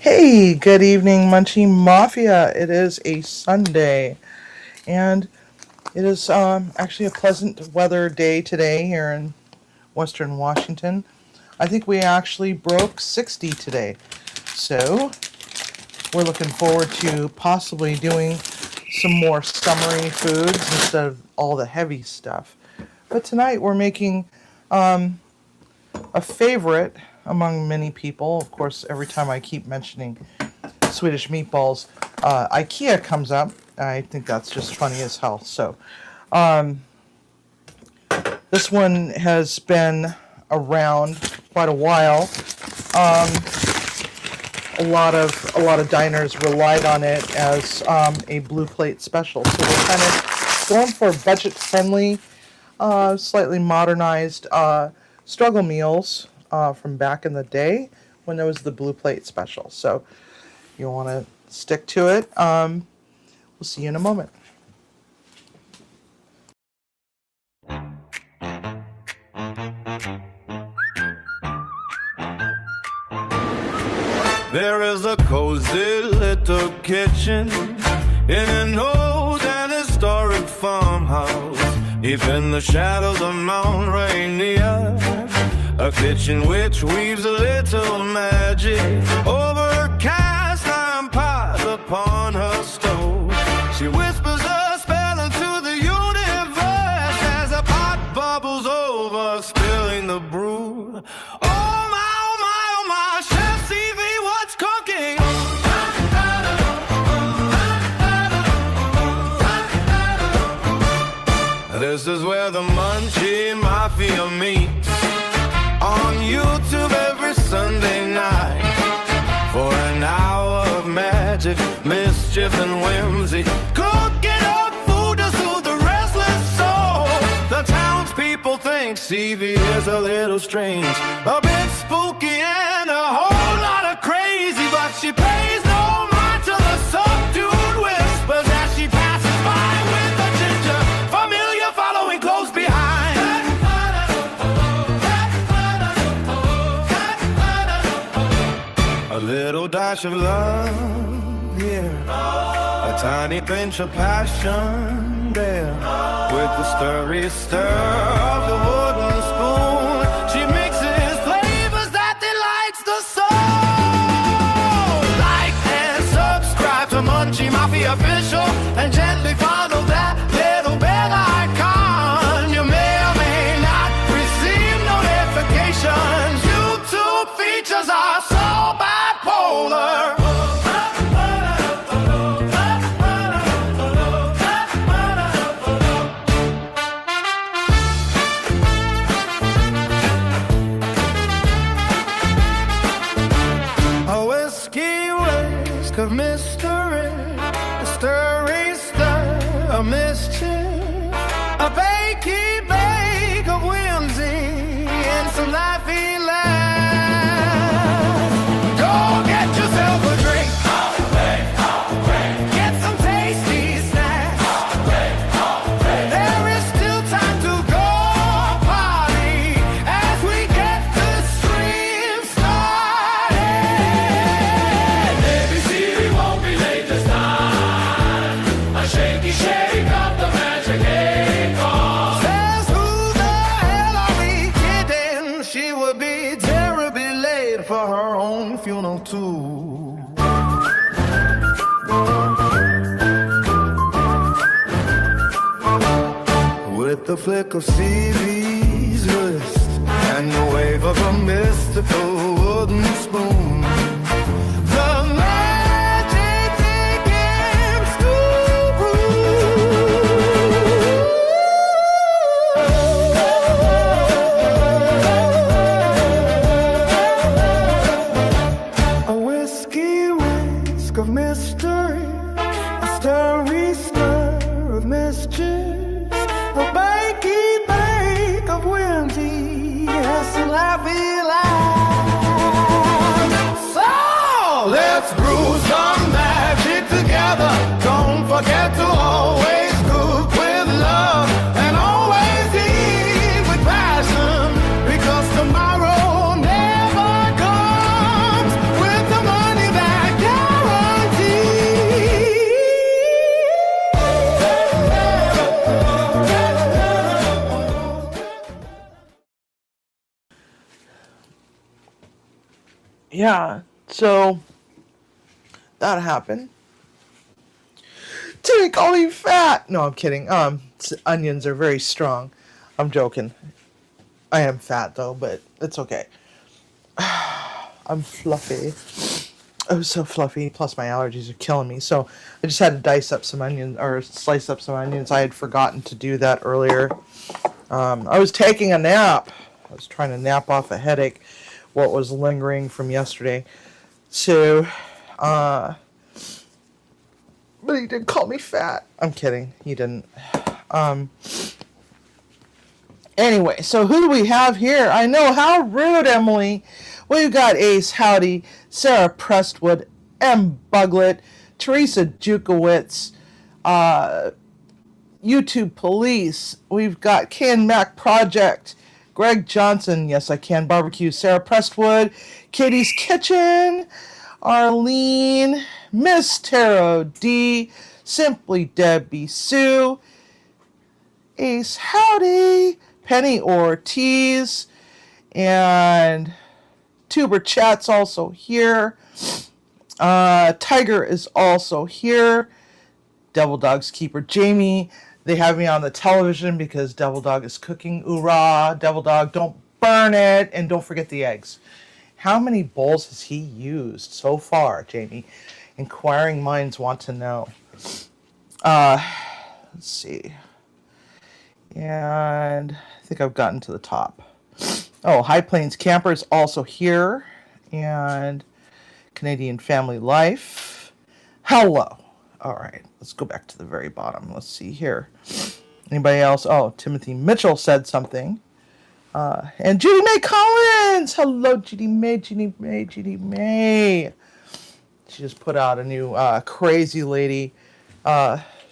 Hey, good evening, Munchie Mafia. It is a Sunday, and it is actually a pleasant weather day today here in Western Washington. I think we actually broke 60 today, so we're looking forward to possibly doing some more summery foods instead of all the heavy stuff. But tonight we're making a favorite among many people. Of course, every time I keep mentioning Swedish meatballs, IKEA comes up. I think that's just funny as hell. So, this one has been around quite a while. A lot of diners relied on it as a blue plate special. So we're kind of going for budget friendly, slightly modernized struggle meals from back in the day when there was the blue plate special. So you want to stick to it. We'll see you in a moment. There is a cozy little kitchen in an old and historic farmhouse, deep in the shadows of Mount Rainier. A kitchen which weaves a little magic over cast iron pots upon her stove. She whispers a spell into the universe as a pot bubbles over, spilling the brew. Oh my, Chef Sivi, what's cooking? This is where the Munchie Mafia meets, on YouTube every Sunday night, for an hour of magic, mischief and whimsy, cooking up food to soothe the restless soul. The townspeople think Sivi is a little strange, a bit spooky and a whole lot of crazy, but she pays no mind to the subdued whispers as she passes by with a ginger familiar following close behind. A little dash of love here, a tiny pinch of passion there, with the stirry stir of the wooden spoon. She mixes flavors that delights the soul. Like and subscribe to Munchie Mafia Official, and gently follow that little bell icon. You may or may not receive notifications. YouTube features are so bipolar. A whiskey whisk of mystery, a stirring stir of mischief, a bakey bake of whimsy, and some laughy laughs. Go get yourself a drink. Get some tasty snacks. There is still time to go party as we get the stream started. Maybe Siri won't be late this time. A shaky shake of the magic acorn says, who the hell are we kidding? She would be terribly late for her own funeral too. With the flick of Sivi's wrist and the wave of a mystical wooden spoon, the magic begins to brew. A whiskey whisk of mystery, a stirry stir of mischief, a bakey bake of whimsy, yes, and laughy laughs. So let's brew some magic together. Don't forget to always cook with love and always eat with passion, because tomorrow never comes with the money that Yeah, so that happened. Timmy called me fat. No, I'm kidding. Onions are very strong. I'm joking. I am fat though, but it's okay. I'm fluffy. Oh, so fluffy. Plus, my allergies are killing me. So, I just had to dice up some onions or slice up some onions. I had forgotten to do that earlier. I was taking a nap. I was trying to nap off a headache, what was lingering from yesterday. So, uh, but he did call me fat. I'm kidding. He didn't. Um, anyway, so who do we have here? I know, how rude, Emily. We've got Ace Howdy, Sarah Prestwood, M. Buglet, Teresa Jukowitz, uh, YouTube Police. We've got Can Mac Project, Greg Johnson, Yes I Can Barbecue, Sarah Prestwood, Katie's Kitchen, Arlene, Miss Tarot D, Simply Debbie Sue, Ace Howdy, Penny Ortiz, and Tuber Chat's also here. Tiger is also here. Devil Dog's Keeper Jamie. They have me on the television because Devil Dog is cooking. Oorah, Devil Dog, don't burn it. And don't forget the eggs. How many bowls has he used so far, Jamie? Inquiring minds want to know. Let's see. And I think I've gotten to the top. Oh, High Plains Camper is also here. And Canadian Family Life. Hello. All right, let's go back to the very bottom. Let's see here. Anybody else? Oh, Timothy Mitchell said something. And Judy May Collins. Hello, Judy May, Judy May, Judy May. She just put out a new Crazy Lady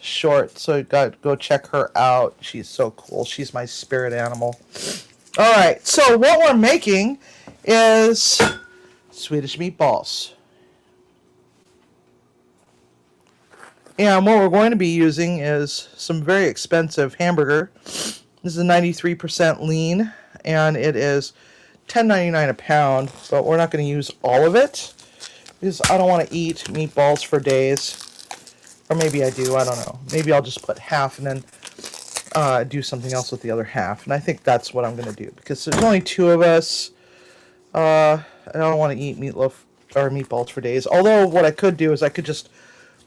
short, so go check her out. She's so cool. She's my spirit animal. All right, so what we're making is Swedish meatballs. And what we're going to be using is some very expensive hamburger. This is a 93% lean, and it is $10.99 a pound, but we're not going to use all of it because I don't want to eat meatballs for days. Or maybe I do, I don't know. Maybe I'll just put half and then do something else with the other half. And I think that's what I'm going to do because there's only two of us. I don't want to eat meatloaf or meatballs for days. Although what I could do is I could just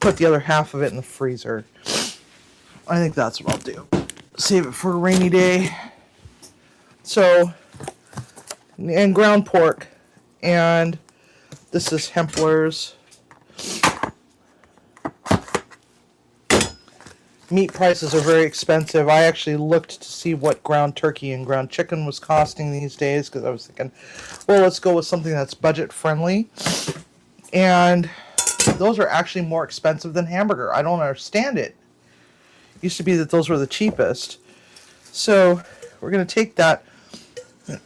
put the other half of it in the freezer. I think that's what I'll do. Save it for a rainy day. So, and ground pork. And this is Hempler's. Meat prices are very expensive. I actually looked to see what ground turkey and ground chicken was costing these days because I was thinking, well, let's go with something that's budget friendly. And those are actually more expensive than hamburger. I don't understand it. It used to be that those were the cheapest. So we're going to take that.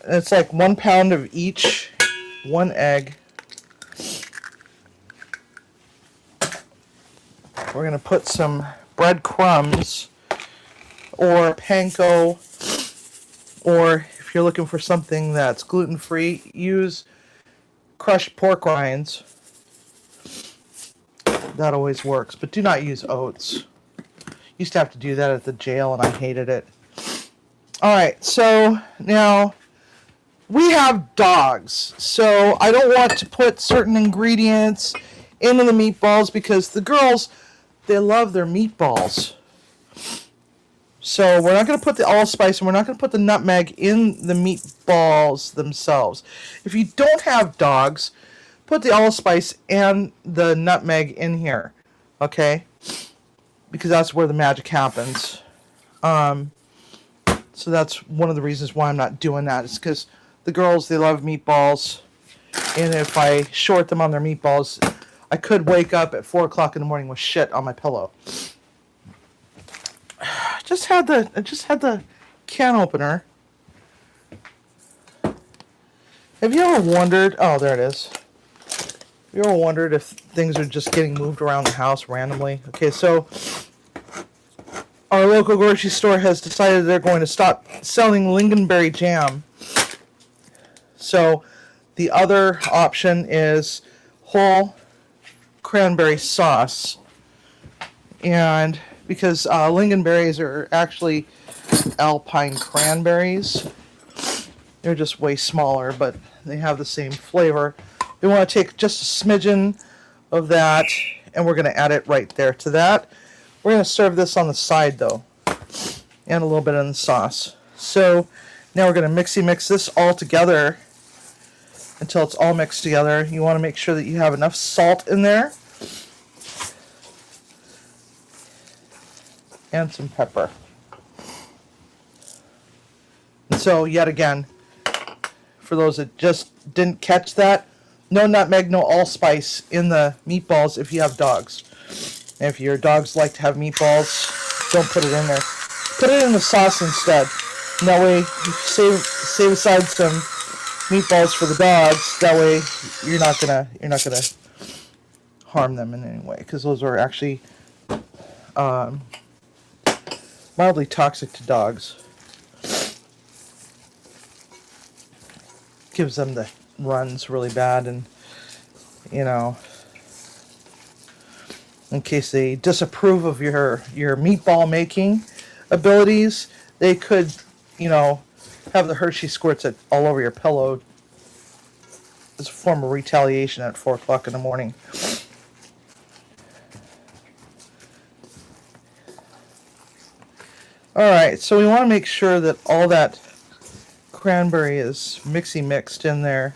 It's like 1 pound of each, 1 egg. We're going to put some breadcrumbs or panko, or if you're looking for something that's gluten-free, use crushed pork rinds. That always works, but do not use oats. Used to have to do that at the jail and I hated it. Alright, so now we have dogs, so I don't want to put certain ingredients into the meatballs because the girls, they love their meatballs. So we're not going to put the allspice and we're not going to put the nutmeg in the meatballs themselves. If you don't have dogs, put the allspice and the nutmeg in here, okay? Because that's where the magic happens. So that's one of the reasons why I'm not doing that. Is because the girls, they love meatballs. And if I short them on their meatballs, I could wake up at 4 o'clock in the morning with shit on my pillow. I just had the can opener. Have you ever wondered? Oh, there it is. You ever wondered if things are just getting moved around the house randomly? Okay, so our local grocery store has decided they're going to stop selling lingonberry jam. So The other option is whole cranberry sauce. And because lingonberries are actually alpine cranberries, they're just way smaller, but they have the same flavor. We want to take just a smidgen of that, and we're going to add it right there to that. We're going to serve this on the side, though, and a little bit in the sauce. So now we're going to mix this all together until it's all mixed together. You want to make sure that you have enough salt in there and some pepper. And so yet again, for those that just didn't catch that, no nutmeg, no allspice in the meatballs if you have dogs. And if your dogs like to have meatballs, don't put it in there. Put it in the sauce instead. And that way you save aside some meatballs for the dogs. That way you're not gonna harm them in any way, because those are actually mildly toxic to dogs. Gives them the runs really bad, and in case they disapprove of your meatball making abilities, they could have the Hershey squirts all over your pillow as a form of retaliation at 4 o'clock in the morning. Alright, so we want to make sure that all that cranberry is mixed in there.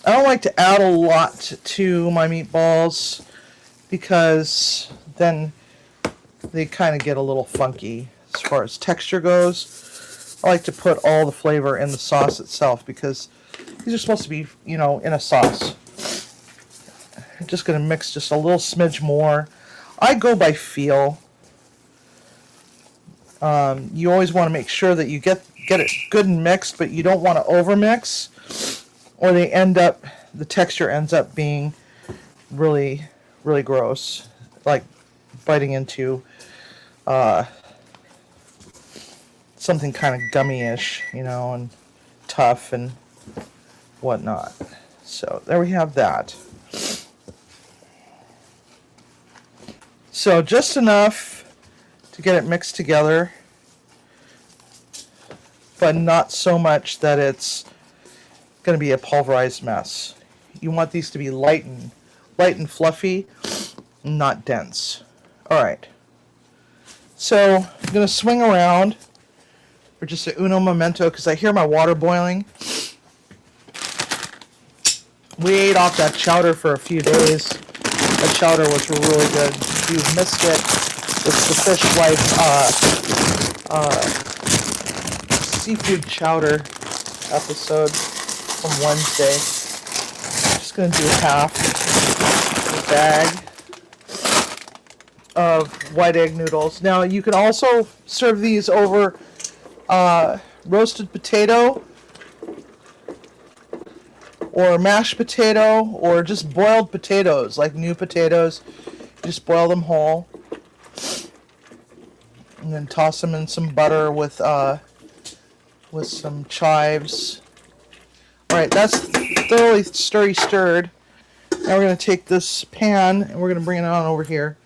I don't like to add a lot to my meatballs because then they kind of get a little funky as far as texture goes. I like to put all the flavor in the sauce itself because these are supposed to be, in a sauce. I'm just going to mix just a little smidge more. I go by feel. You always want to make sure that you get it good and mixed, but you don't want to overmix, or the texture ends up being really, really gross, like biting into something kind of gummy-ish, and tough and whatnot. So there we have that. So just enough to get it mixed together, but not so much that it's going to be a pulverized mess. You want these to be light and fluffy, not dense. All right. So I'm going to swing around for just a uno momento because I hear my water boiling. We ate off that chowder for a few days. That chowder was really good. If you missed it, it's the Fish Life seafood chowder episode from Wednesday. I'm just going to do half a bag of white egg noodles. Now you can also serve these over roasted potato or mashed potato or just boiled potatoes, like new potatoes. Just boil them whole and then toss them in some butter with some chives. Alright, that's thoroughly stirred. Now we're going to take this pan and we're going to bring it on over here.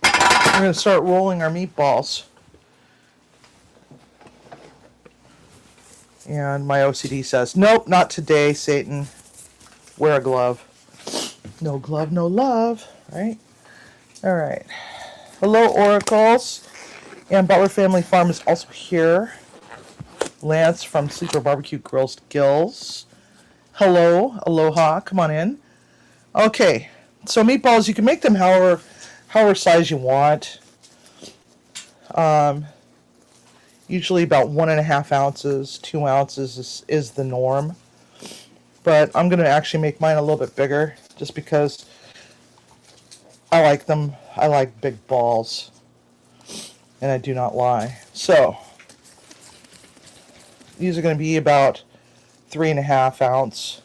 We're going to start rolling our meatballs. And my OCD says, nope, not today, Satan. Wear a glove. No glove, no love, right? Alright. Hello, Oracles. And Butler Family Farm is also here. Lance from Sleeper Barbecue Grills Gills. Hello, aloha, come on in. Okay, so meatballs, you can make them however size you want. Usually about 1.5 ounces, 2 ounces is the norm. But I'm going to actually make mine a little bit bigger just because I like them. I like big balls. And I do not lie. So, these are going to be about 3.5 ounce.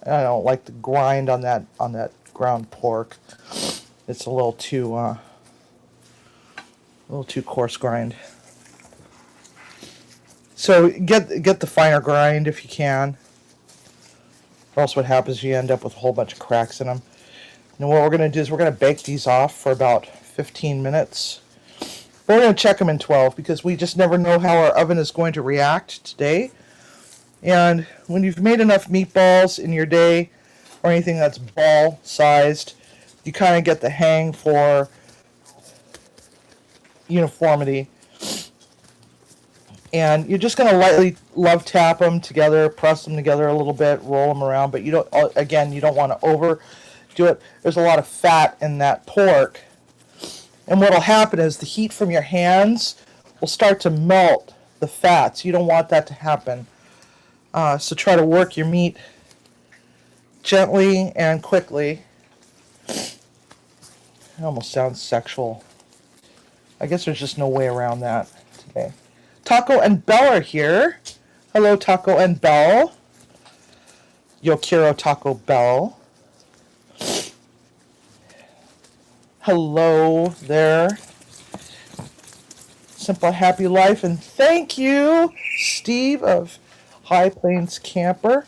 I don't like the grind on that ground pork. It's a little too coarse grind. So get the finer grind if you can. Or else what happens is you end up with a whole bunch of cracks in them. And what we're going to do is we're going to bake these off for about 15 minutes. We're going to check them in 12 because we just never know how our oven is going to react today. And when you've made enough meatballs in your day or anything that's ball sized, you kind of get the hang for uniformity. And you're just going to lightly love tap them together, press them together a little bit, roll them around, but you don't want to overdo it. There's a lot of fat in that pork. And what will happen is the heat from your hands will start to melt the fats. You don't want that to happen. So try to work your meat gently and quickly. It almost sounds sexual. I guess there's just no way around that today. Taco and Bell are here. Hello, Taco and Bell. Yo quiero Taco Bell. Hello there. Simple Happy Life. And thank you, Steve of High Plains Camper.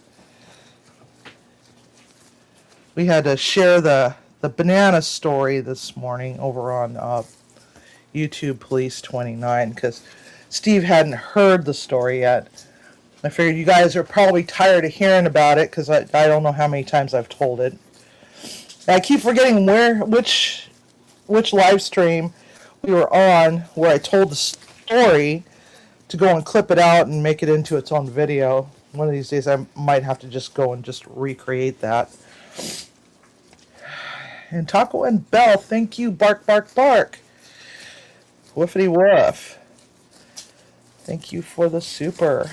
We had to share the banana story this morning over on YouTube Police 29 because Steve hadn't heard the story yet. I figured you guys are probably tired of hearing about it because I don't know how many times I've told it. And I keep forgetting which live stream we were on where I told the story to go and clip it out and make it into its own video. One of these days I might have to just go and just recreate that. And Taco and Bell, thank you, bark, bark, bark. Woofity woof. Thank you for the super.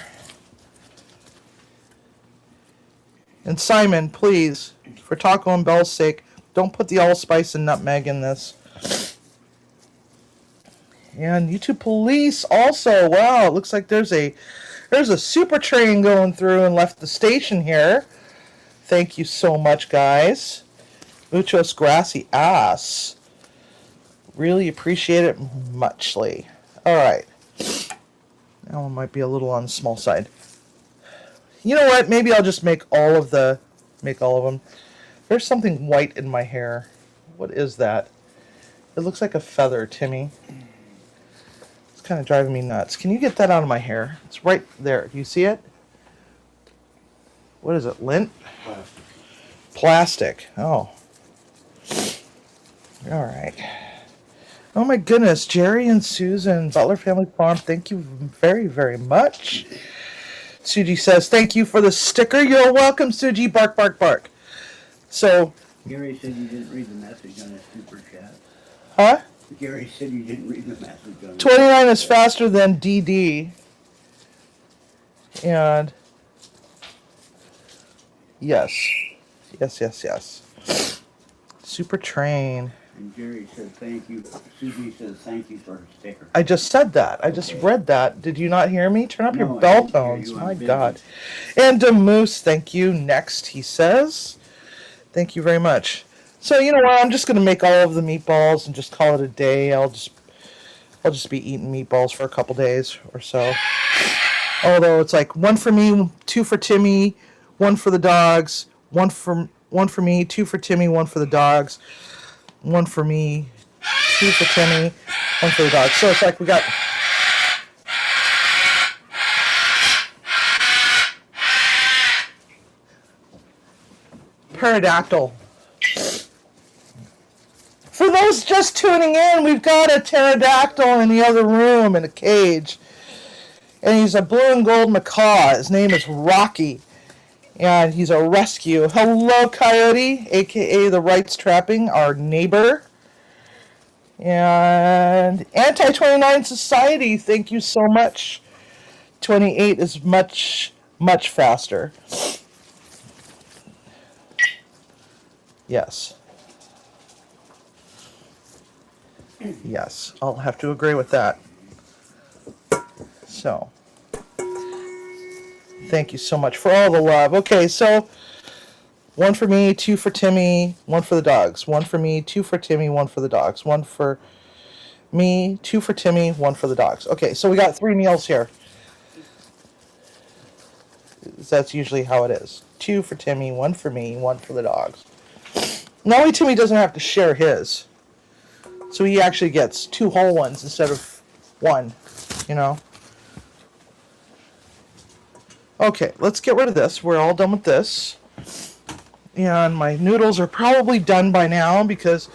And Simon, please, for Taco and Bell's sake, don't put the allspice and nutmeg in this. And YouTube Police also, wow, it looks like there's a super train going through and left the station here. Thank you so much, guys. Muchos gracias. Really appreciate it muchly. All right. That one might be a little on the small side. You know what? Maybe I'll just make all of them. There's something white in my hair. What is that? It looks like a feather, Timmy. It's kind of driving me nuts. Can you get that out of my hair? It's right there. Do you see it? What is it? Lint? Plastic. Oh. All right. Oh my goodness, Jerry and Susan, Butler Family Farm, thank you very, very much. Suji says, thank you for the sticker. You're welcome, Suji. Bark, bark, bark. So. Gary said you didn't read the message on his super chat. Huh? Gary said you didn't read the message on his 29 is faster than DD. And. Yes. Yes. Super train. And Jerry said thank you. Susie says thank you for her sticker. I just said that. I just read that. Did you not hear me? Turn up your bell tones. My God. And Moose, thank you. Next, he says. Thank you very much. So, you know what? I'm just going to make all of the meatballs and just call it a day. I'll just be eating meatballs for a couple days or so. Although it's like 1 for me, 2 for Timmy, 1 for the dogs, 1 for me, 2 for Timmy, 1 for the dogs. 1 for me, 2 for Timmy, 1 for the dog. So it's like we got pterodactyl. For those just tuning in, we've got a pterodactyl in the other room in a cage. And he's a blue and gold macaw. His name is Rocky. And he's a rescue. Hello, Coyote, a.k.a. the Rights Trapping, our neighbor. And Anti-29 Society, thank you so much. 28 is much, much faster. Yes. Yes, I'll have to agree with that. So. Thank you so much for all the love. Okay, so 1 for me, 2 for Timmy, 1 for the dogs. 1 for me, 2 for Timmy, 1 for the dogs. 1 for me, 2 for Timmy, 1 for the dogs. Okay, so we got 3 meals here. That's usually how it is. 2 for Timmy, 1 for me, 1 for the dogs. That way Timmy doesn't have to share his. So he actually gets 2 whole ones instead of 1, you know. Okay, let's get rid of this. We're all done with this. And my noodles are probably done by now because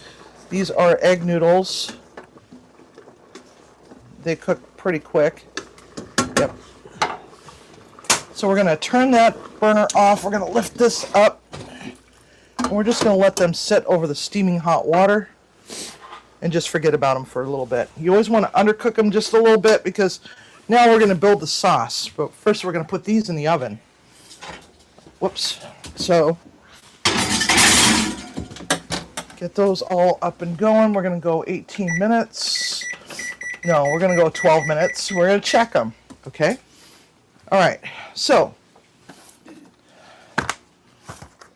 these are egg noodles. They cook pretty quick. Yep. So we're going to turn that burner off. We're going to lift this up. And we're just going to let them sit over the steaming hot water and just forget about them for a little bit. You always want to undercook them just a little bit because now we're going to build the sauce. But first we're going to put these in the oven. Whoops. So get those all up and going. We're going to go 18 minutes. No, we're going to go 12 minutes. We're going to check them. Okay? All right. So,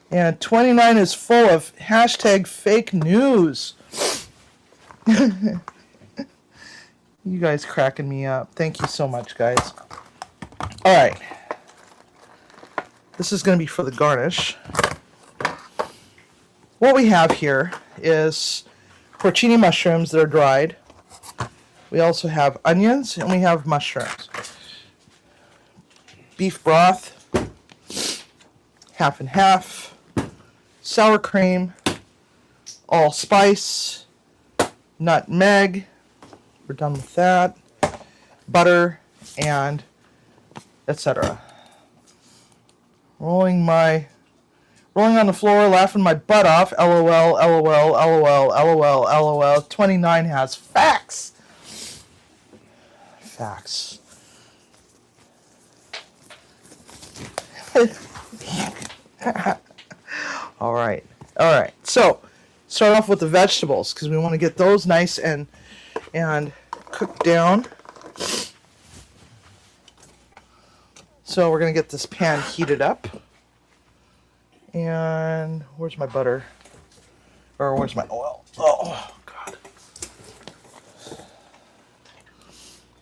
and 29 is full of hashtag fake news. You guys cracking me up. Thank you so much, guys. All right. This is going to be for the garnish. What we have here is porcini mushrooms that are dried. We also have onions and we have mushrooms. Beef broth, half and half. Sour cream, allspice, nutmeg. We're done with that. Butter and etc. Rolling on the floor, laughing my butt off. LOL, LOL, LOL, LOL, LOL. 29 has facts. Facts. All right. So, start off with the vegetables because we want to get those nice and cooked down. So we're going to get this pan heated up. And where's my butter? Or where's my oil? Oh, God.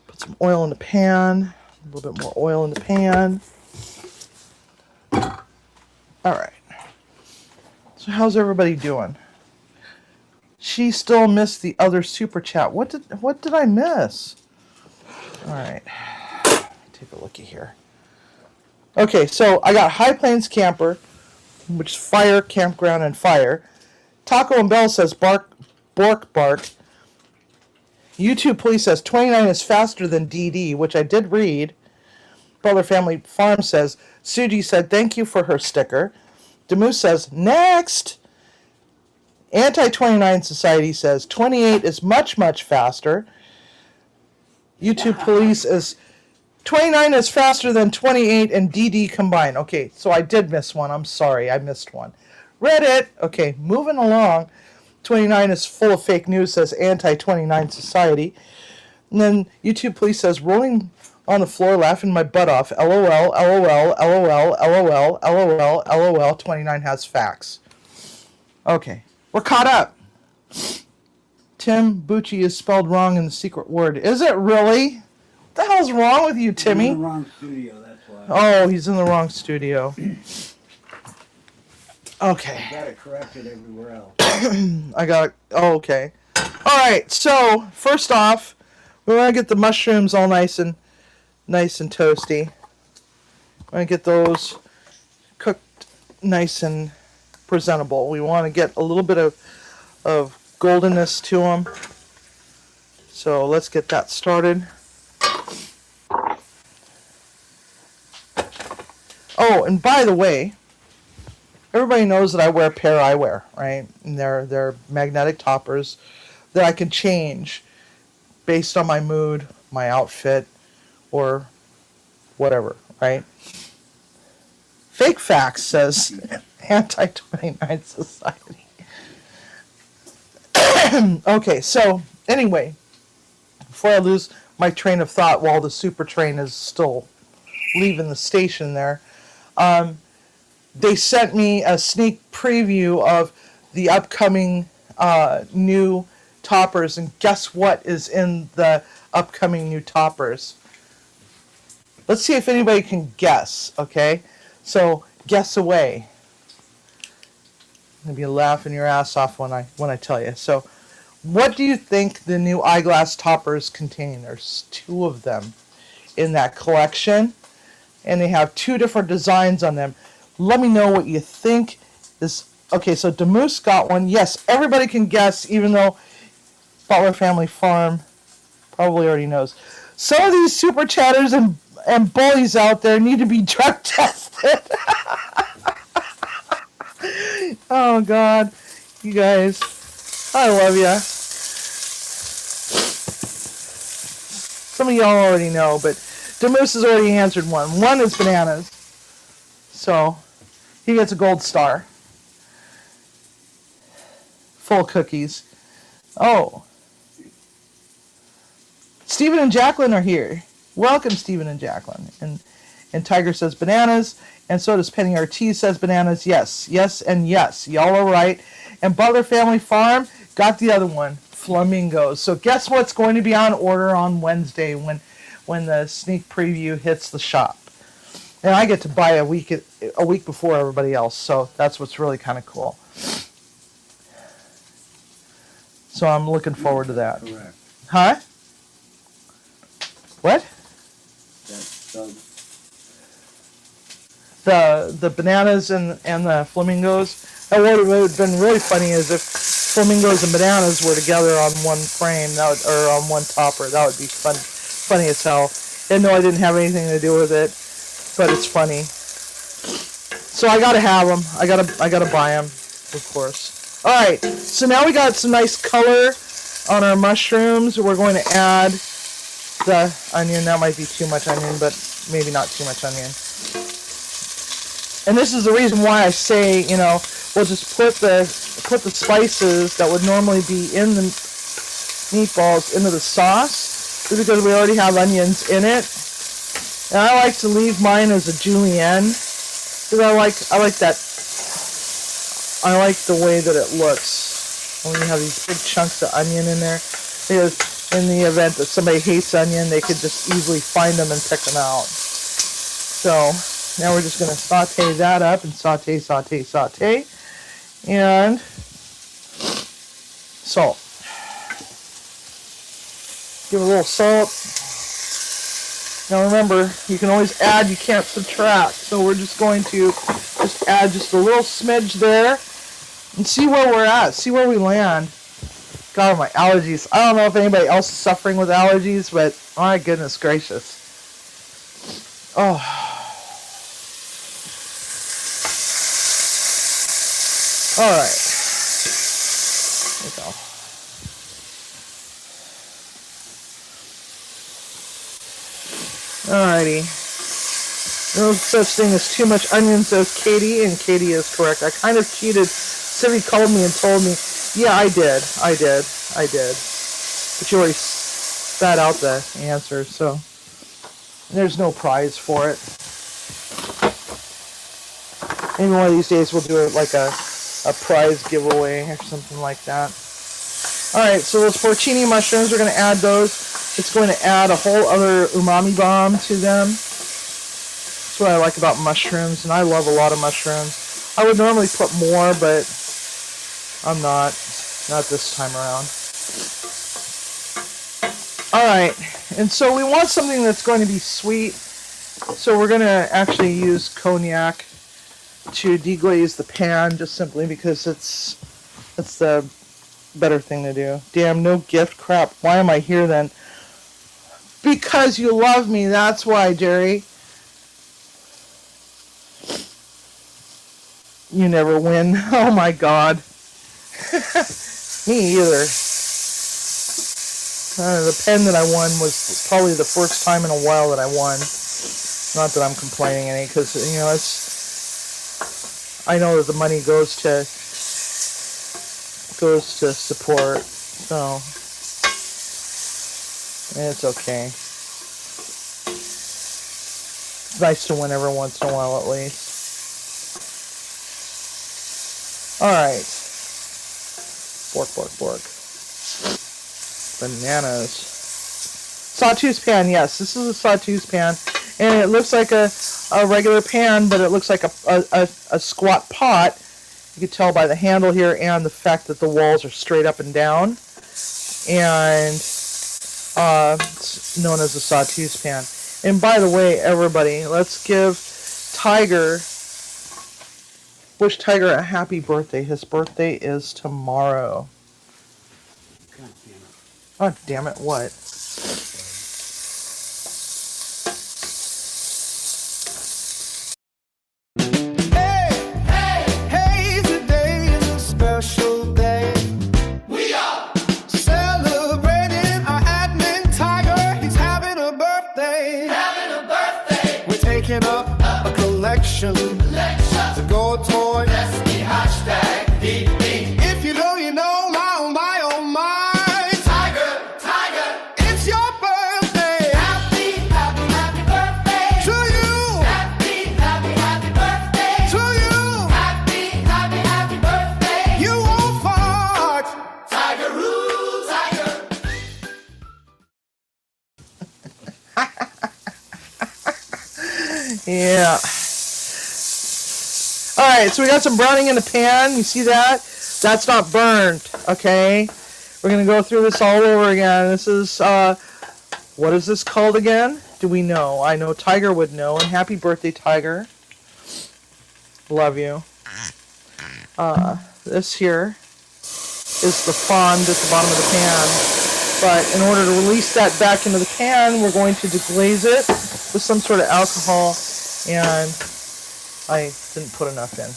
Put some oil in the pan. A little bit more oil in the pan. All right. So how's everybody doing? She still missed the other super chat. What did I miss? All right. Take a looky here. Okay, so I got High Plains Camper, which is fire, campground, and fire. Taco and Bell says bark, bork, bark. YouTube Police says 29 is faster than DD, which I did read. Brother Family Farm says Suji said thank you for her sticker. Demus says next. Anti-29 Society says 28 is much, much faster. YouTube Police is 29 is faster than 28 and DD combined. Okay, so I did miss one. I'm sorry, I missed one. Reddit. Okay, moving along. 29 is full of fake news, says Anti-29 Society. And then YouTube Police says rolling on the floor, laughing my butt off. LOL, LOL, LOL, LOL, LOL, LOL. 29 has facts. Okay, we're caught up. Tim Bucci is spelled wrong in the secret word. Is it really? What the hell's wrong with you, Timmy? He's in the wrong studio, that's why. Oh, he's in the wrong studio. Okay. I got it corrected everywhere else. Oh, okay. All right, so first off, we want to get the mushrooms all nice and toasty. We want to get those cooked nice and presentable. We want to get a little bit of goldenness to them. So let's get that started. Oh, and by the way, everybody knows that I wear pair eyewear, right? And they're magnetic toppers that I can change based on my mood, my outfit, or whatever, right? Fake Facts says Anti-29 Society. Okay, so anyway, before I lose my train of thought while the super train is still leaving the station there, they sent me a sneak preview of the upcoming new toppers, and guess what is in the upcoming new toppers? Let's see if anybody can guess, okay? So guess away. You'll be laughing your ass off when I tell you. So what do you think the new eyeglass toppers contain? There's 2 of them in that collection, and they have 2 different designs on them. Let me know what you think. Okay, so Demoose got one. Yes, everybody can guess, even though Butler Family Farm probably already knows. Some of these super chatters and bullies out there need to be drug tested. Oh God, you guys, I love ya. Some of y'all already know, but Demoose has already answered one. One is bananas, so he gets a gold star. Full cookies. Oh, Stephen and Jacqueline are here. Welcome, Stephen and Jacqueline. And Tiger says bananas, and so does Penny Ortiz says bananas. Yes, yes, and yes. Y'all are right. And Butler Family Farm got the other one, flamingos. So guess what's going to be on order on Wednesday when the sneak preview hits the shop? And I get to buy a week before everybody else, so that's what's really kind of cool. So I'm looking forward to that. Correct. Huh? What? That's The bananas and the flamingos. And what would have been really funny is if flamingos and bananas were together on one frame, or on one topper. That would be funny as hell. And no, I didn't have anything to do with it, but it's funny. So I gotta have them. I gotta buy them, of course. All right. So now we got some nice color on our mushrooms. We're going to add the onion. That might be too much onion, but maybe not too much onion. And this is the reason why I say, we'll just put the spices that would normally be in the meatballs into the sauce, because we already have onions in it. And I like to leave mine as a julienne, because I like that. I like the way that it looks when you have these big chunks of onion in there. Because in the event that somebody hates onion, they could just easily find them and pick them out. So now we're just going to saute that up and saute. And salt. Give it a little salt. Now remember, you can always add, you can't subtract. So we're just going to just add just a little smidge there and see where we're at, see where we land. God, my allergies. I don't know if anybody else is suffering with allergies, but my goodness gracious. Oh. All right. There we go. Alrighty. No such thing as too much onion, says Katie, and Katie is correct. I kind of cheated. Sivi called me and told me, yeah, I did. But you already spat out the answer, so there's no prize for it. Maybe one of these days we'll do it like a prize giveaway or something like that. Alright, so those porcini mushrooms, we're going to add those. It's going to add a whole other umami bomb to them. That's what I like about mushrooms, and I love a lot of mushrooms. I would normally put more, but I'm not this time around. Alright, and so we want something that's going to be sweet, so we're going to actually use cognac to deglaze the pan, just simply because it's the better thing to do. Damn, no gift, crap. Why am I here then? Because you love me, that's why, Jerry. You never win. Oh my God. Me either. The pen that I won was probably the first time in a while that I won. Not that I'm complaining any, because I know that the money goes to support, so it's okay. It's nice to win every once in a while at least. Alright. Fork. Bananas. Sawtooth pan, yes. This is a sawtooth pan. And it looks like a regular pan, but it looks like a squat pot. You can tell by the handle here and the fact that the walls are straight up and down. And it's known as a sauteuse pan. And by the way, everybody, let's give Bush Tiger a happy birthday. His birthday is tomorrow. God damn it. Oh, damn it, what? Hey, today is a special day. We are celebrating our admin Tiger. He's having a birthday. We're taking up a collection to go towards hashtag Deep Deep. If you know, you know, my, oh my. Tiger, it's your birthday. Happy birthday to you. Happy birthday to you. Happy birthday. You won't fart. Tiger rule, Tiger. Yeah. Alright, so we got some browning in the pan. You see that? That's not burned, okay? We're going to go through this all over again. This is, what is this called again? Do we know? I know Tiger would know. And happy birthday, Tiger. Love you. This here is the fond at the bottom of the pan. But in order to release that back into the pan, we're going to deglaze it with some sort of alcohol. And I didn't put enough in.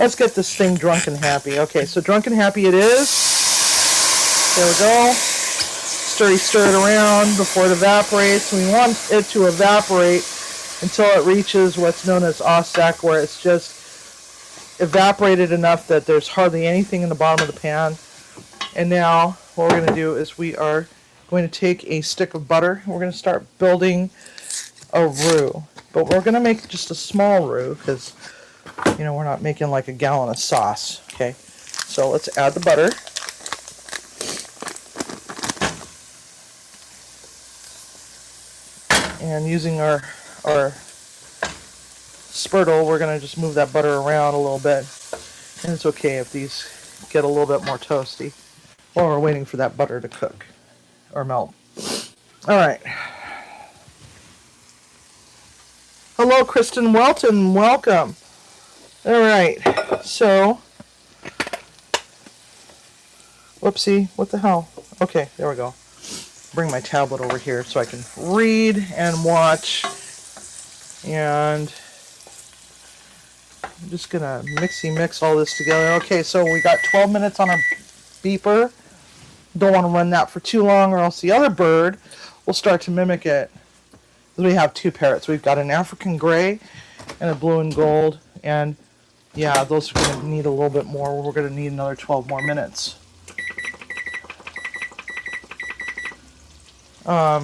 Let's get this thing drunk and happy. Okay, so drunk and happy it is. There we go. Stir it around before it evaporates. We want it to evaporate until it reaches what's known as Ossack, where it's just evaporated enough that there's hardly anything in the bottom of the pan. And now what we're going to do is we are going to take a stick of butter. We're going to start building a roux. But we're going to make just a small roux because, you know, we're not making like a gallon of sauce. Okay, so let's add the butter. And using our spurtle, we're going to just move that butter around a little bit. And it's okay if these get a little bit more toasty while we're waiting for that butter to cook or melt. All right. Hello, Kristen Welton. Welcome. All right. So, whoopsie. What the hell? Okay, there we go. Bring my tablet over here so I can read and watch. And I'm just going to mix all this together. Okay, so we got 12 minutes on our beeper. Don't want to run that for too long or else the other bird will start to mimic it. We have two parrots. We've got an African gray and a blue and gold. And yeah, those are going to need a little bit more. We're going to need another 12 more minutes. I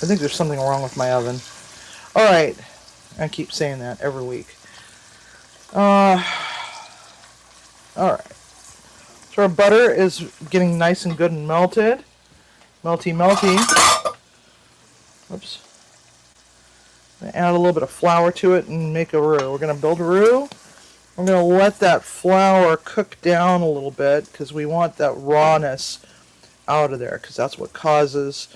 think there's something wrong with my oven. Alright. I keep saying that every week. Alright. So our butter is getting nice and good and melted. Melty. Oops. Add a little bit of flour to it and make a roux. We're going to build a roux. We're going to let that flour cook down a little bit because we want that rawness out of there because that's what causes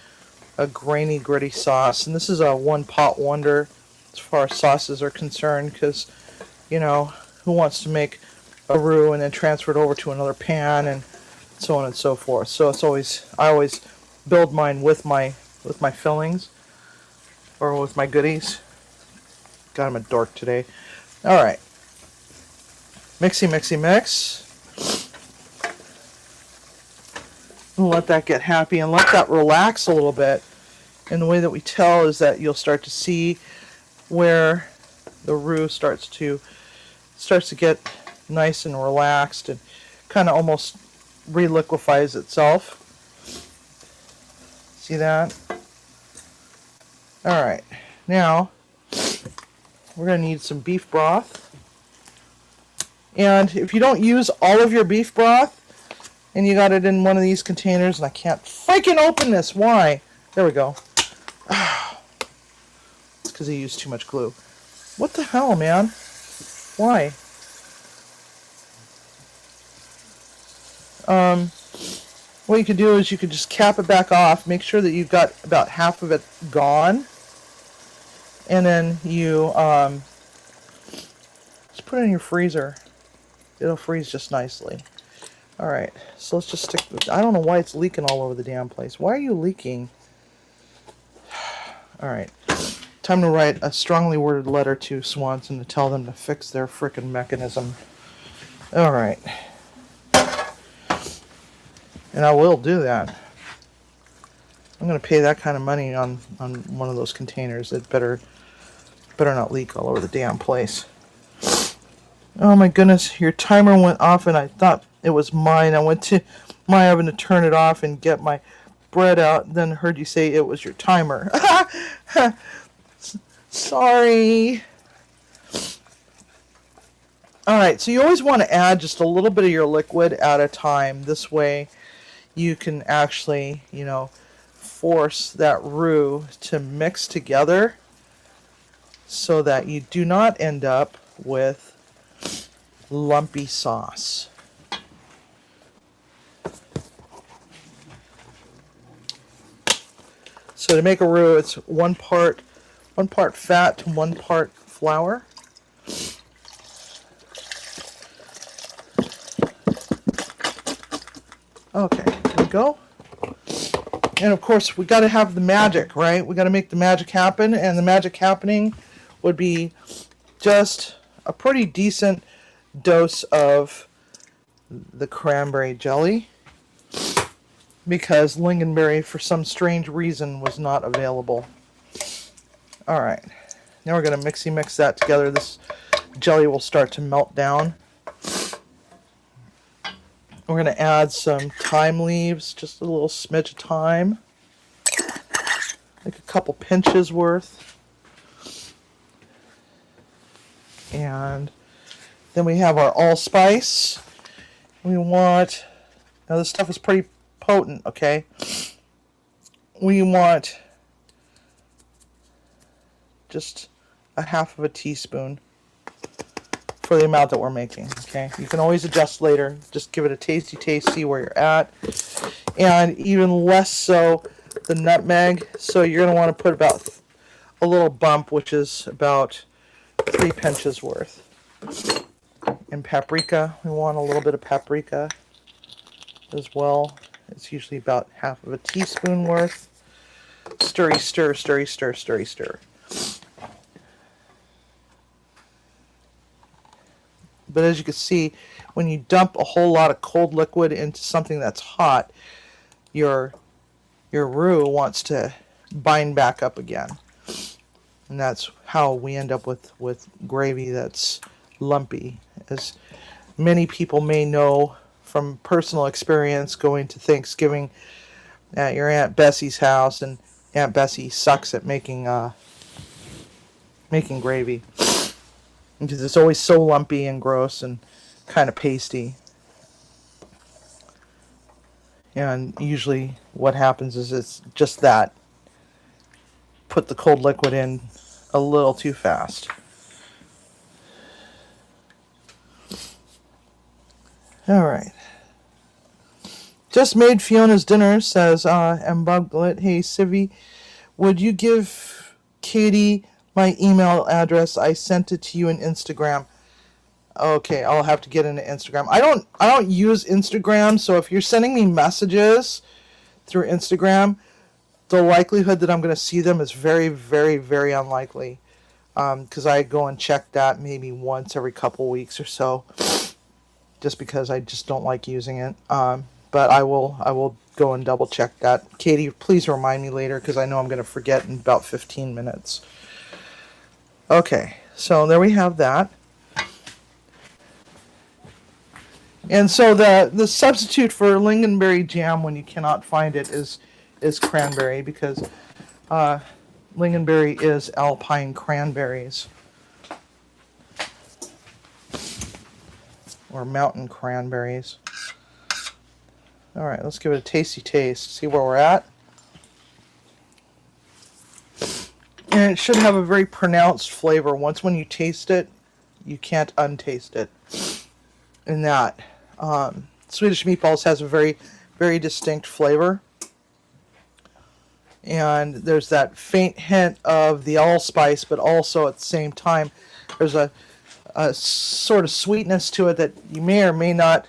a grainy, gritty sauce. And this is a one-pot wonder as far as sauces are concerned because, you know, who wants to make a roux and then transfer it over to another pan and so on and so forth. So it's always, I always build mine with my fillings or with my goodies. God, I'm a dork today. All right, mix. We'll let that get happy and let that relax a little bit. And the way that we tell is that you'll start to see where the roux starts to get nice and relaxed and kind of almost reliquefies itself. See that? All right, now we're going to need some beef broth. And if you don't use all of your beef broth and you got it in one of these containers, and I can't freaking open this, why? There we go. because they used too much glue. What the hell, man? Why? What you could do is you could just cap it back off. Make sure that you've got about half of it gone. And then you just put it in your freezer. It'll freeze just nicely. Alright, so let's just stick with, I don't know why it's leaking all over the damn place. Why are you leaking? Alright, time to write a strongly worded letter to Swanson to tell them to fix their frickin' mechanism. Alright. And I will do that. I'm going to pay that kind of money on one of those containers. It better not leak all over the damn place. Oh my goodness, your timer went off and I thought it was mine. I went to my oven to turn it off and get my bread out, then heard you say it was your timer. Sorry. Alright, so you always want to add just a little bit of your liquid at a time. This way you can actually, you know, force that roux to mix together so that you do not end up with lumpy sauce. So to make a roux, it's one part fat to 1 part flour. Okay, here we go. And of course, we got to have the magic, right? We got to make the magic happen, and the magic happening would be just a pretty decent dose of the cranberry jelly, because lingonberry, for some strange reason, was not available. All right, now we're going to mix that together. This jelly will start to melt down. We're going to add some thyme leaves, just a little smidge of thyme, like a couple pinches worth. And then we have our allspice. We want, now this stuff is pretty potent, okay? We want just a half of a teaspoon for the amount that we're making, okay? You can always adjust later. Just give it a tasty taste, see where you're at. And even less so the nutmeg. So you're going to want to put about a little bump, which is about 3 pinches worth. And paprika, we want a little bit of paprika as well. It's usually about half of a teaspoon worth. Stirry, stir, stirry, stir, stirry, stir. But as you can see, when you dump a whole lot of cold liquid into something that's hot, your roux wants to bind back up again. And that's how we end up with gravy that's lumpy. As many people may know from personal experience going to Thanksgiving at your Aunt Bessie's house, and Aunt Bessie sucks at making gravy. Because it's always so lumpy and gross and kind of pasty. And usually what happens is it's just that. Put the cold liquid in a little too fast. Alright. Just made Fiona's dinner, says M. Buglet. Hey, Sivi, would you give Katie my email address? I sent it to you in Instagram. Okay, I'll have to get into Instagram. I don't use Instagram, so if you're sending me messages through Instagram, the likelihood that I'm going to see them is very, very, very unlikely. Because I go and check that maybe once every couple weeks or so, just because I just don't like using it. But I will go and double check that. Katie, please remind me later, because I know I'm going to forget in about 15 minutes. Okay, so there we have that. And so the substitute for lingonberry jam when you cannot find it is cranberry, because lingonberry is alpine cranberries, or mountain cranberries. All right, let's give it a tasty taste. See where we're at. And it should have a very pronounced flavor. Once when you taste it, you can't untaste it. In that, Swedish meatballs has a very, very distinct flavor. And there's that faint hint of the allspice, but also at the same time, there's a sort of sweetness to it that you may or may not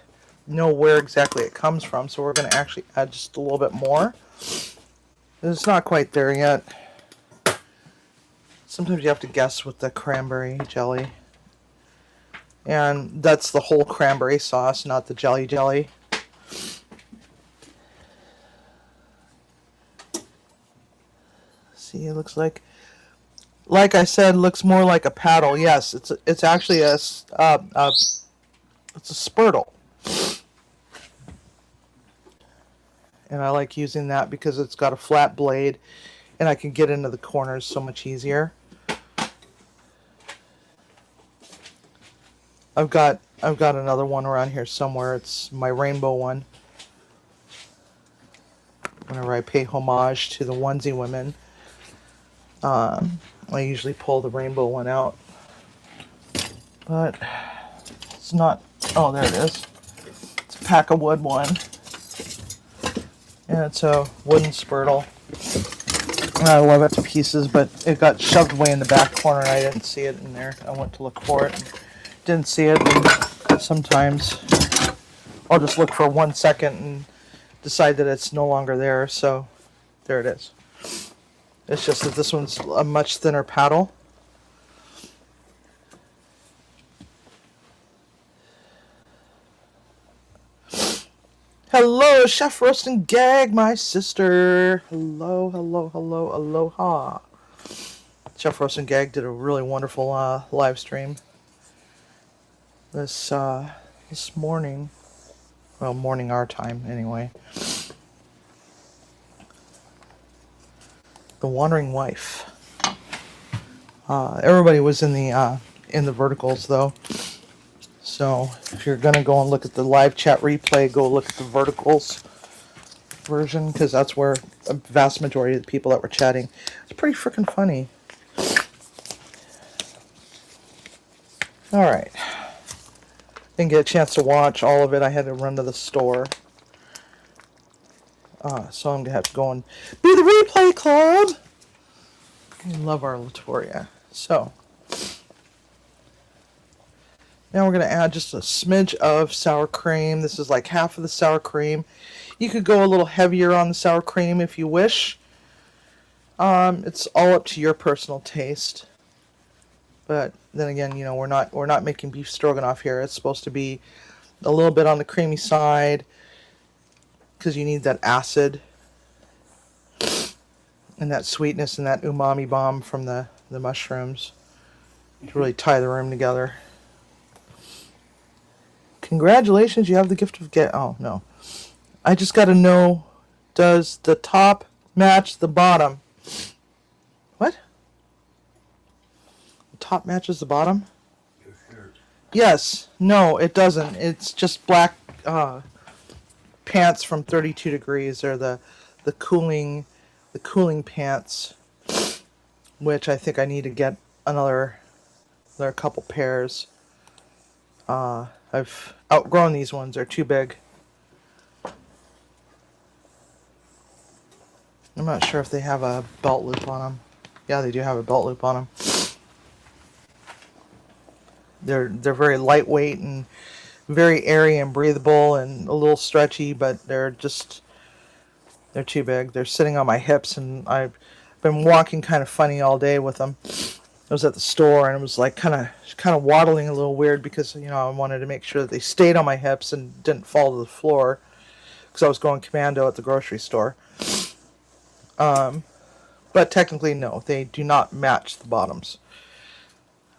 know where exactly it comes from. So we're going to actually add just a little bit more. It's not quite there yet. Sometimes you have to guess with the cranberry jelly. And that's the whole cranberry sauce, not the jelly. See, it looks like I said, looks more like a paddle. Yes, it's actually it's a spurtle. And I like using that because it's got a flat blade and I can get into the corners so much easier. I've got another one around here somewhere. It's my rainbow one. Whenever I pay homage to the onesie women, I usually pull the rainbow one out. But it's not. Oh, there it is. It's a pack of wood one. And it's a wooden spurtle. I love it to pieces, but it got shoved away in the back corner and I didn't see it in there. I went to look for it and didn't see it. And sometimes I'll just look for 1 second and decide that it's no longer there. So there it is. It's just that this one's a much thinner paddle. Hello, Chef Roast and Gag, my sister. Hello, aloha. Chef Roast and Gag did a really wonderful live stream this morning. Well, morning our time, anyway. The Wandering Wife. Everybody was in the verticals, though. So if you're going to go and look at the live chat replay, go look at the verticals version, because that's where a vast majority of the people that were chatting. It's pretty freaking funny. Alright. Didn't get a chance to watch all of it. I had to run to the store. So I'm going to have to go and be the replay club. I love our Latoria. So now we're going to add just a smidge of sour cream. This is like half of the sour cream. You could go a little heavier on the sour cream if you wish. It's all up to your personal taste. But then again, you know, we're not making beef stroganoff here. It's supposed to be a little bit on the creamy side because you need that acid and that sweetness and that umami bomb from the mushrooms to really tie the room together. Congratulations, you have the gift of oh, no. I just got to know, does the top match the bottom? What? The top matches the bottom? Yes. No, it doesn't. It's just black pants from 32 degrees. They're the cooling pants, which I think I need to get another couple pairs. I've outgrown these ones. They're too big. I'm not sure if they have a belt loop on them. Yeah, they do have a belt loop on them. They're very lightweight and very airy and breathable and a little stretchy, but they're too big. They're sitting on my hips, and I've been walking kind of funny all day with them. I was at the store and it was like kind of waddling a little weird because, you know, I wanted to make sure that they stayed on my hips and didn't fall to the floor because I was going commando at the grocery store. But technically, no, they do not match the bottoms.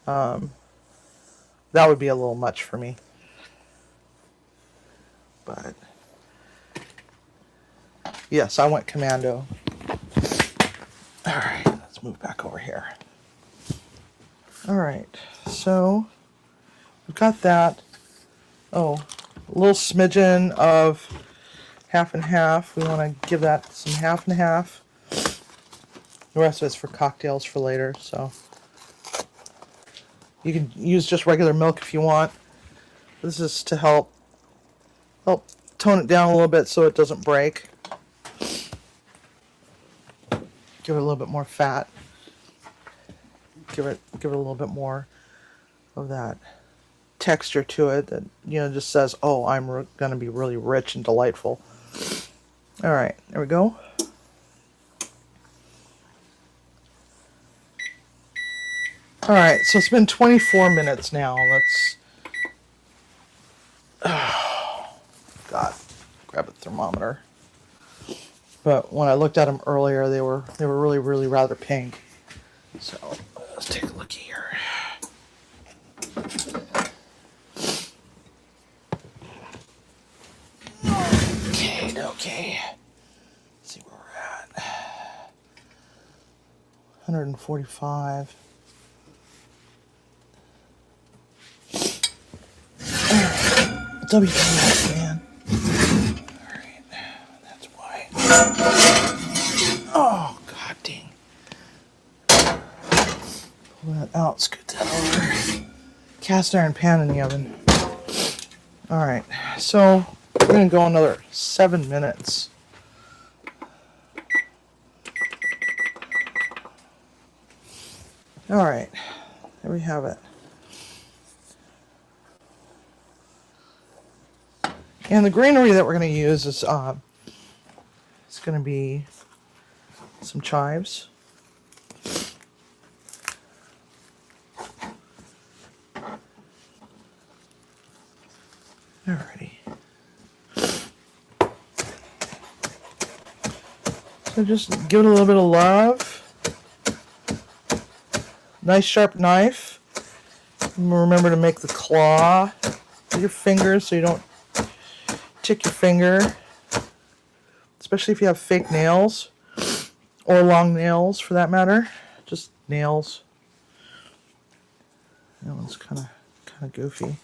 That would be a little much for me. But yes, I went commando. All right, let's move back over here. All right, so we've got that. Oh, a little smidgen of half and half. We want to give that some half and half. The rest of it's for cocktails for later, so you can use just regular milk if you want. This is to help tone it down a little bit so it doesn't break. Give it a little bit more fat. Give it a little bit more of that texture to it that, you know, just says, oh, I'm going to be really rich and delightful. All right, there we go. All right, so it's been 24 minutes now. Let's, God, grab a thermometer. But when I looked at them earlier, they were really, really rather pink. So let's take a look here. Okay. Let's see where we're at. 145. WTF, man. Alright, that's why. Oh, god dang. Pull that out, scoot that over. Cast iron pan in the oven. Alright, so we're going to go another 7 minutes. Alright, there we have it. And the greenery that we're going to use is it's going to be some chives. Alrighty. So just give it a little bit of love. Nice sharp knife. Remember to make the claw with your fingers so you don't tick your finger. Especially if you have fake nails or long nails for that matter. Just nails. That one's kind of goofy.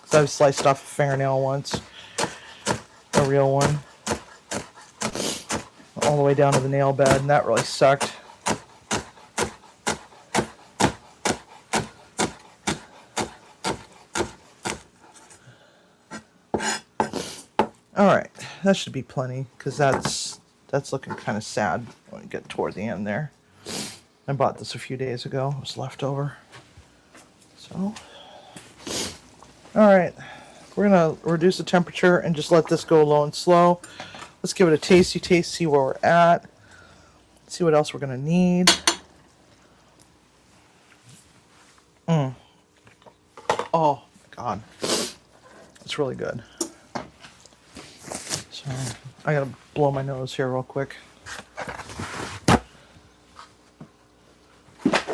So I've sliced off a fingernail once. A real one. All the way down to the nail bed, and that really sucked. Alright, that should be plenty, because that's looking kind of sad when we get toward the end there. I bought this a few days ago. It was leftover. So, alright, we're going to reduce the temperature and just let this go low and slow. Let's give it a tasty taste, see where we're at. See what else we're going to need. Oh, God. It's really good. So, I got to blow my nose here real quick.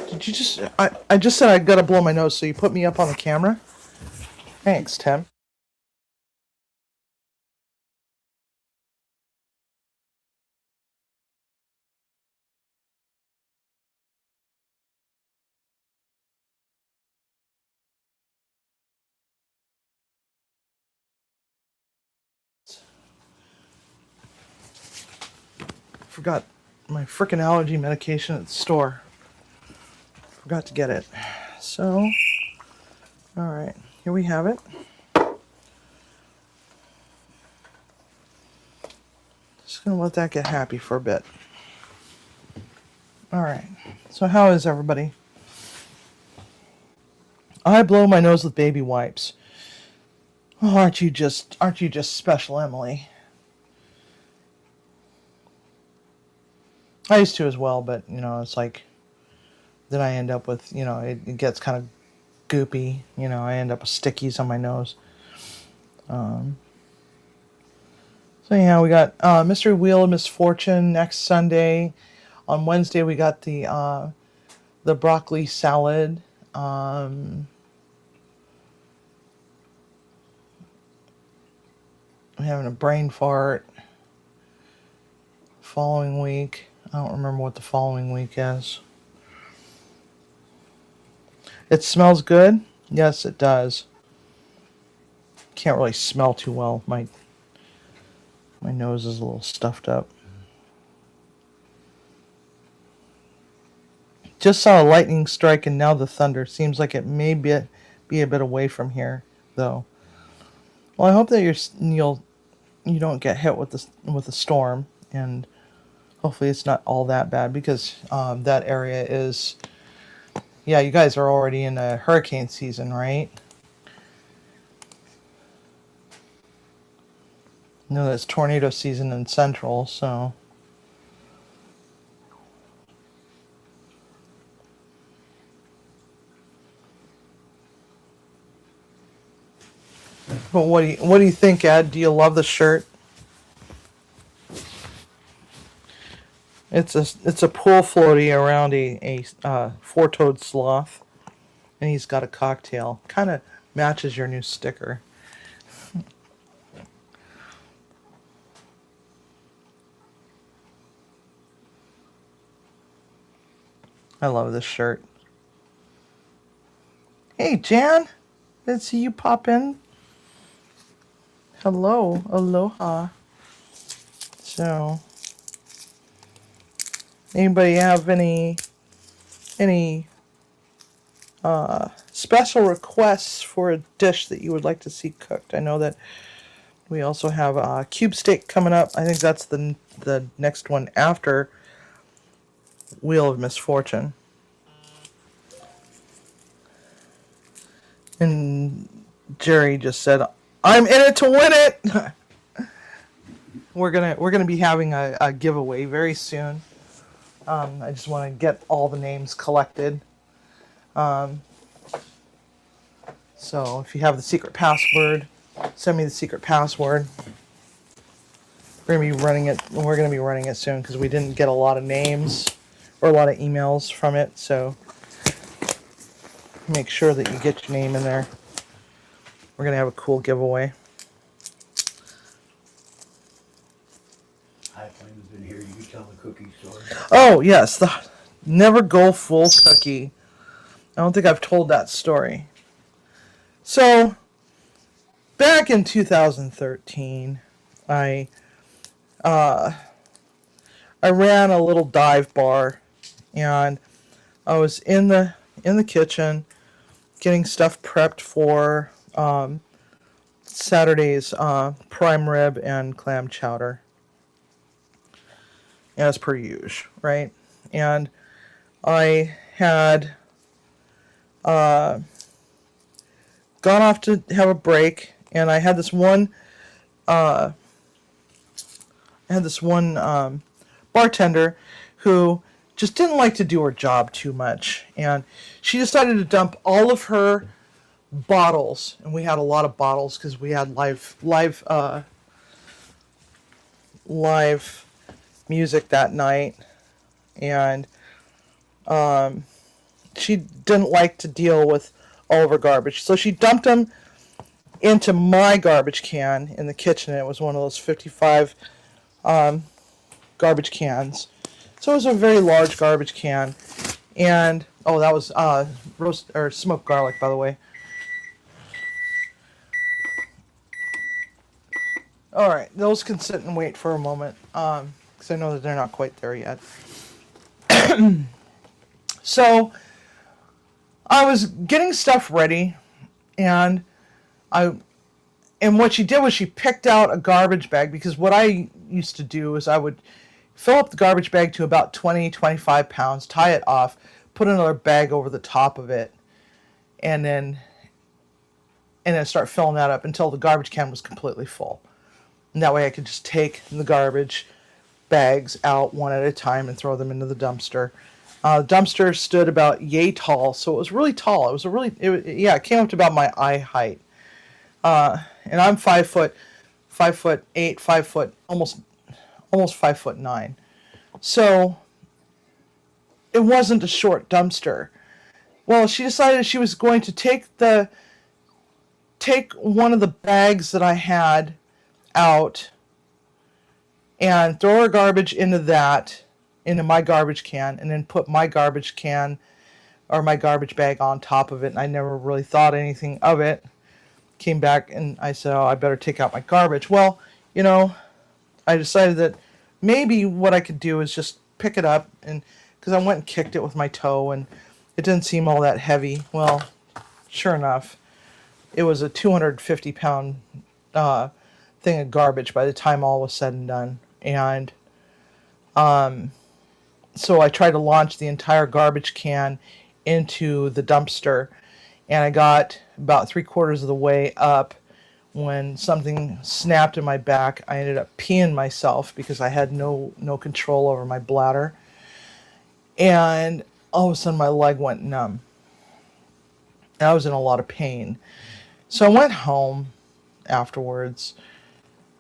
Did you just... I just said I got to blow my nose, so you put me up on the camera? Thanks, Tim. Forgot my frickin' allergy medication at the store. Forgot to get it. So, alright, here we have it. Just gonna let that get happy for a bit. Alright, so how is everybody? I blow my nose with baby wipes. Oh, aren't you just special, Emily? I used to as well, but, you know, it's like, then I end up with, you know, it gets kind of goopy. You know, I end up with stickies on my nose. So yeah, we got Mystery Wheel of Misfortune next Sunday. On Wednesday, we got the broccoli salad. I'm having a brain fart. Following week, I don't remember what the following week is. It smells good? Yes, it does. Can't really smell too well. My nose is a little stuffed up. Just saw a lightning strike and now the thunder. Seems like it may be a bit away from here, though. Well, I hope that you don't get hit with the storm, and hopefully it's not all that bad because that area is. Yeah, you guys are already in a hurricane season, right? No, that's tornado season in Central, so. But what do you think, Ed? Do you love the shirt? It's a pool floaty around a four-toed sloth, and he's got a cocktail. Kind of matches your new sticker. I love this shirt. Hey, Jan. Didn't see you pop in. Hello, aloha. So, anybody have any special requests for a dish that you would like to see cooked? I know that we also have cube steak coming up. I think that's the next one after Wheel of Misfortune. And Jerry just said, "I'm in it to win it." We're gonna be having a giveaway very soon. I just want to get all the names collected. So if you have the secret password, send me the secret password. We're gonna be running it soon because we didn't get a lot of names or a lot of emails from it. So make sure that you get your name in there. We're gonna have a cool giveaway. Hi, Flame's been here. You can tell the cookie story. Oh yes, the never go full cookie. I don't think I've told that story. So back in 2013, I ran a little dive bar, and I was in the kitchen getting stuff prepped for Saturday's prime rib and clam chowder, as per usual, right? And I had gone off to have a break, and I had this one bartender who just didn't like to do her job too much, and she decided to dump all of her bottles, and we had a lot of bottles because we had live music that night, and she didn't like to deal with all of her garbage, so she dumped them into my garbage can in the kitchen. It was one of those 55 garbage cans. So it was a very large garbage can. And, oh, that was roast or smoked garlic, by the way. All right, those can sit and wait for a moment, because I know that they're not quite there yet. So I was getting stuff ready, and what she did was she picked out a garbage bag, because what I used to do is I would fill up the garbage bag to about 20-25 pounds, tie it off, put another bag over the top of it, and then start filling that up until the garbage can was completely full. And that way I could just take the garbage bags out one at a time and throw them into the dumpster. The dumpster stood about yay tall, so it was really tall. It came up to about my eye height. And I'm 5'8", almost 5'9". So it wasn't a short dumpster. Well, she decided she was going to take one of the bags that I had out and throw her garbage into my garbage can, and then put my garbage can or my garbage bag on top of it. And I never really thought anything of it. Came back and I said, oh, I better take out my garbage. Well, I decided that maybe what I could do is just pick it up and because I went and kicked it with my toe, and it didn't seem all that heavy. Well, sure enough, it was a 250-pound thing of garbage by the time all was said and done. And so I tried to launch the entire garbage can into the dumpster, and I got about 3/4 of the way up when something snapped in my back. I ended up peeing myself because I had no control over my bladder, and all of a sudden my leg went numb. And I was in a lot of pain. So I went home afterwards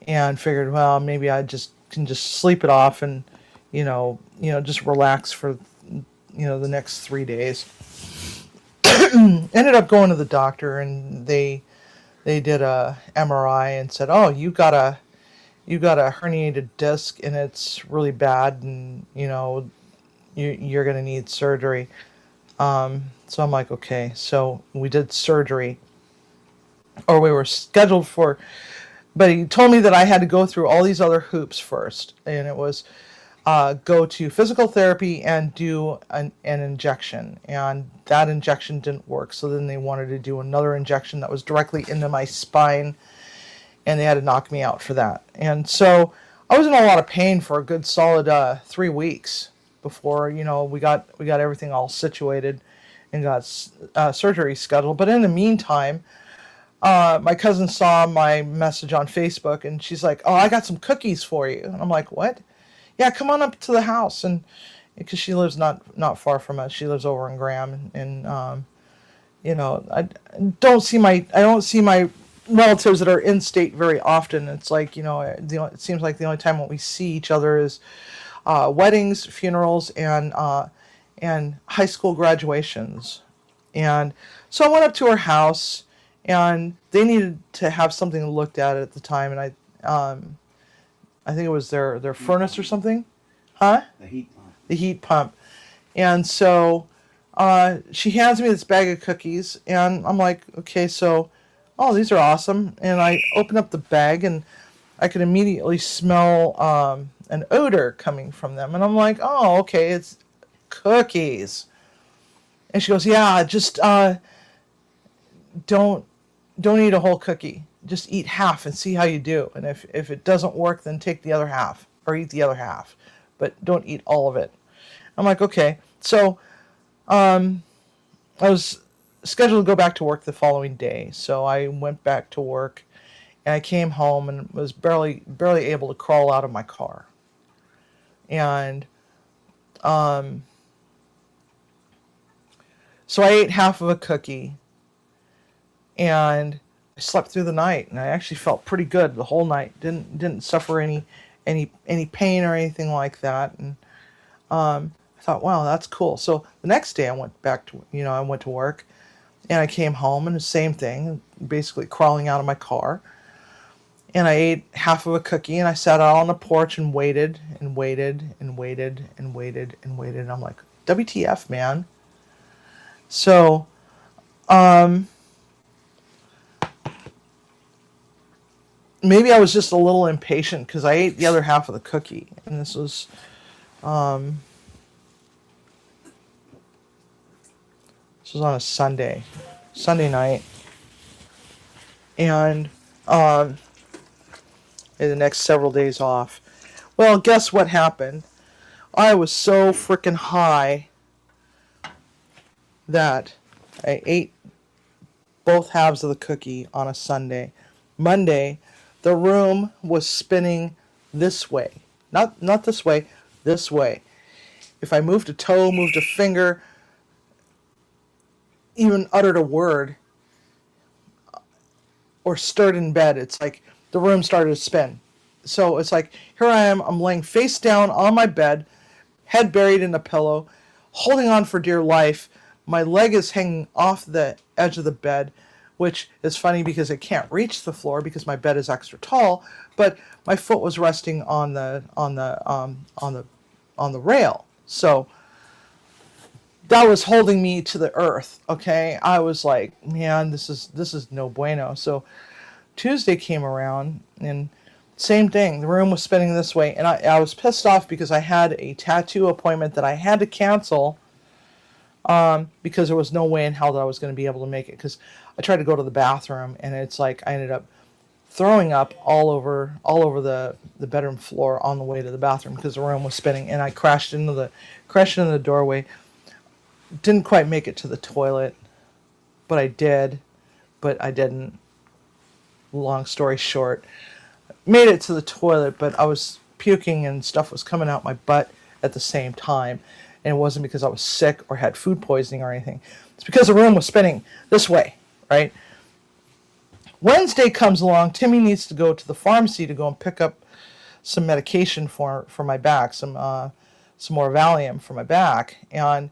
and figured, well, maybe I can just sleep it off and just relax for the next 3 days. Ended up going to the doctor, and they did a MRI and said, "Oh, you got a herniated disc, and it's really bad, and you're going to need surgery." So I'm like, okay. So we did surgery, or we were scheduled for, but he told me that I had to go through all these other hoops first, and it was go to physical therapy and do an injection, and that injection didn't work. So then they wanted to do another injection that was directly into my spine, and they had to knock me out for that. And so I was in a lot of pain for a good solid 3 weeks before we got everything all situated and got surgery scheduled. But in the meantime, my cousin saw my message on Facebook, and she's like, "Oh, I got some cookies for you." And I'm like, "What?" "Yeah, come on up to the house." And because she lives not far from us, she lives over in Graham, and I don't see my relatives that are in state very often. It's like it seems like the only time when we see each other is weddings, funerals, and high school graduations. And so I went up to her house, and they needed to have something looked at the time, and I think it was their furnace or something. Huh? The heat pump. The heat pump. And so she hands me this bag of cookies, and I'm like, okay, so, oh, these are awesome. And I open up the bag, and I could immediately smell an odor coming from them. And I'm like, oh, okay, it's cookies. And she goes, yeah, just don't eat a whole cookie. Just eat half and see how you do. And if it doesn't work, then take the other half or eat the other half. But don't eat all of it. I'm like, okay. So I was scheduled to go back to work the following day. So I went back to work, and I came home and was barely able to crawl out of my car. And so I ate half of a cookie, and I slept through the night, and I actually felt pretty good the whole night. Didn't suffer any pain or anything like that. And I thought, wow, that's cool. So the next day I went back to I went to work, and I came home, and the same thing, basically crawling out of my car. And I ate half of a cookie, and I sat out on the porch and waited and waited and waited and waited and waited. And I'm like, WTF, man. So maybe I was just a little impatient because I ate the other half of the cookie, and this was on a Sunday night, and the next several days off. Well, guess what happened? I was so freaking high that I ate both halves of the cookie on a Sunday. Monday, the room was spinning this way. Not this way, this way. If I moved a toe, moved a finger, even uttered a word, or stirred in bed, it's like the room started to spin. So it's like, here I am, I'm laying face down on my bed, head buried in a pillow, holding on for dear life. My leg is hanging off the edge of the bed, which is funny because it can't reach the floor because my bed is extra tall, but my foot was resting on the rail. So that was holding me to the earth. Okay, I was like, man, this is no bueno. So Tuesday came around, and Same thing. The room was spinning this way, and I was pissed off because I had a tattoo appointment that I had to cancel because there was no way in hell that I was going to be able to make it. Because I tried to go to the bathroom, and it's like I ended up throwing up all over the bedroom floor on the way to the bathroom because the room was spinning, and I crashed into the doorway. Didn't quite make it to the toilet, but I did, but I didn't. Long story short, made it to the toilet, but I was puking and stuff was coming out my butt at the same time. And it wasn't because I was sick or had food poisoning or anything. It's because the room was spinning this way, right? Wednesday comes along. Timmy needs to go to the pharmacy to go and pick up some medication for my back, some more Valium for my back. And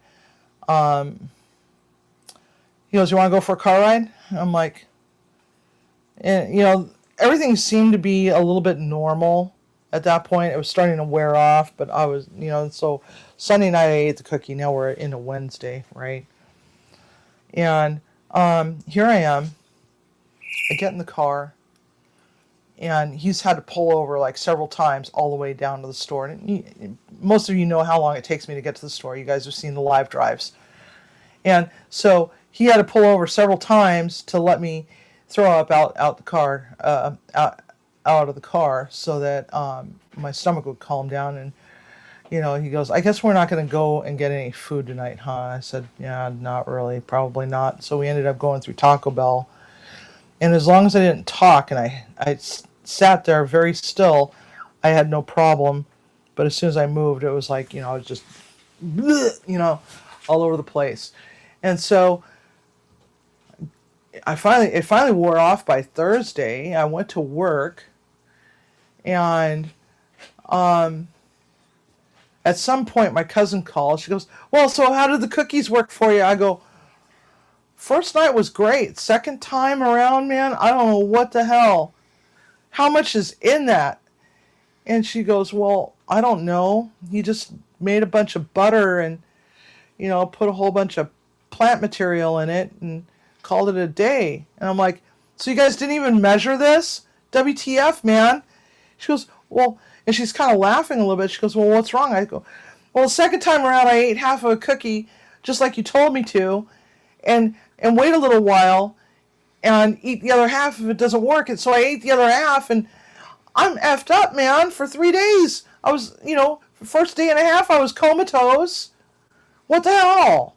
he goes, "You want to go for a car ride?" I'm like, and everything seemed to be a little bit normal at that point. It was starting to wear off, but I was, so Sunday night I ate the cookie. Now we're into Wednesday, right? And here I am. I get in the car, and he's had to pull over like several times all the way down to the store. And most of you know how long it takes me to get to the store. You guys have seen the live drives. And so he had to pull over several times to let me throw up out the car, out of the car, so that my stomach would calm down. And he goes, "I guess we're not going to go and get any food tonight, huh?" I said, "Yeah, not really, probably not." So we ended up going through Taco Bell. And as long as I didn't talk and I sat there very still, I had no problem. But as soon as I moved, it was like, I was just, all over the place. And so it finally wore off by Thursday. I went to work, and at some point my cousin called. She goes, "Well, so how did the cookies work for you?" I go, "First night was great. Second time around, man, I don't know what the hell. How much is in that?" And she goes, "Well, I don't know. He just made a bunch of butter and, put a whole bunch of plant material in it and called it a day." And I'm like, "So you guys didn't even measure this? WTF, man?" She goes, "Well," and she's kind of laughing a little bit. She goes, "Well, what's wrong?" I go, "Well, the second time around, I ate half of a cookie, just like you told me to, and wait a little while and eat the other half if it doesn't work. And so I ate the other half, and I'm effed up, man, for 3 days. I was, first day and a half, I was comatose. What the hell?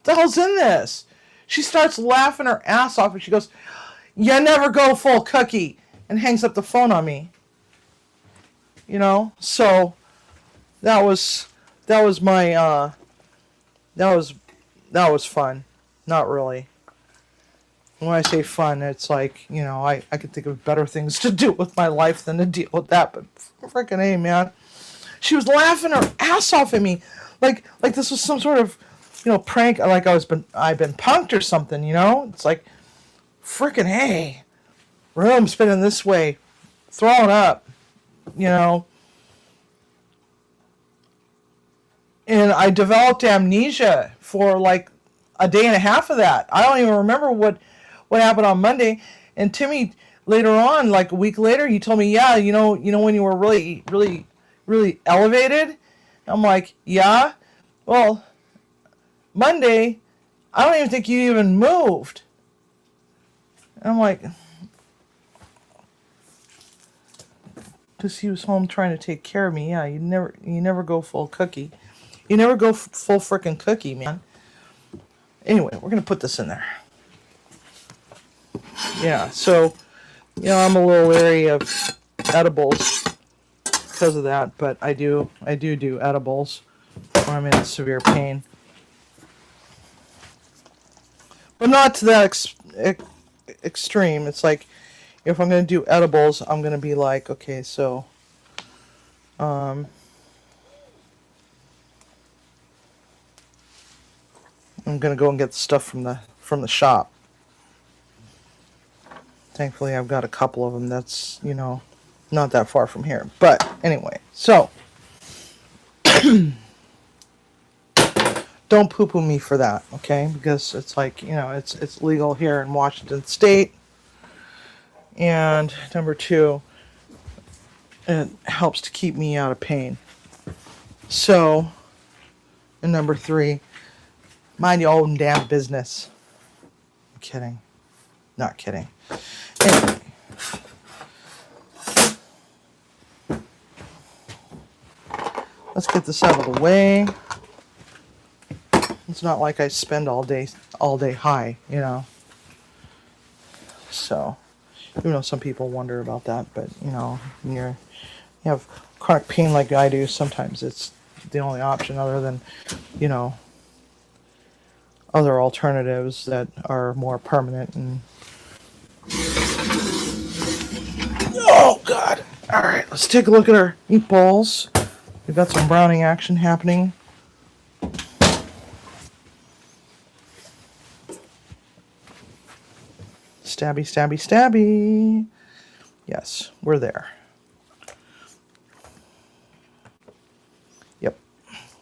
What the hell's in this?" She starts laughing her ass off, and she goes, "You never go full cookie," and hangs up the phone on me. So that was my that was fun. Not really. When I say fun, it's like, I could think of better things to do with my life than to deal with that. But freaking A, man. She was laughing her ass off at me. Like this was some sort of, prank. Like I've been punked or something, It's like, freaking A. Room spinning this way. Throwing up, And I developed amnesia for like a day and a half of that. I don't even remember what happened on Monday. And Timmy later on, like a week later, he told me, "Yeah, when you were really, really, really elevated." I'm like, "Yeah, well, Monday, I don't even think you even moved." And I'm like, because he was home trying to take care of me. Yeah, you never go full cookie. You never go full frickin' cookie, man. Anyway, we're going to put this in there. Yeah, so, I'm a little leery of edibles because of that, but I do edibles when I'm in severe pain. But not to that extreme. It's like, if I'm going to do edibles, I'm going to be like, okay, so, I'm going to go and get the stuff from the shop. Thankfully, I've got a couple of them that's, not that far from here. But anyway, so don't poo-poo me for that, okay? Because it's like, it's legal here in Washington State. And number two, It helps to keep me out of pain. So, and number 3, mind your own damn business. I'm kidding. Not kidding. Anyway. Let's get this out of the way. It's not like I spend all day high, you know. So, even though some people wonder about that, but you know, when you have chronic pain like I do, sometimes it's the only option other than, you know, other alternatives that are more permanent and. Oh God! All right, let's take a look at our meatballs. We've got some browning action happening. Stabby, stabby, stabby. Yes, we're there. Yep,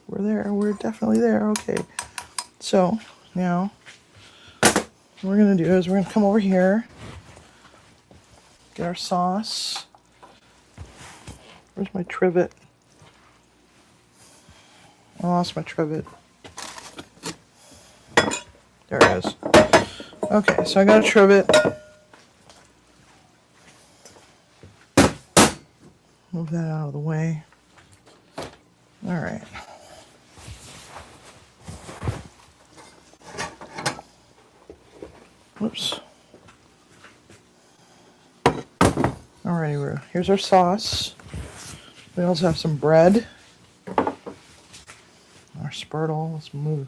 we're there. We're definitely there. Okay. So now what we're going to do is we're going to come over here, get our sauce. Where's my trivet? I lost my trivet. There it is. Okay, so I got a trivet. Move that out of the way. All right. Whoops. Alrighty, here's our sauce. We also have some bread. Our spurtle. Let's move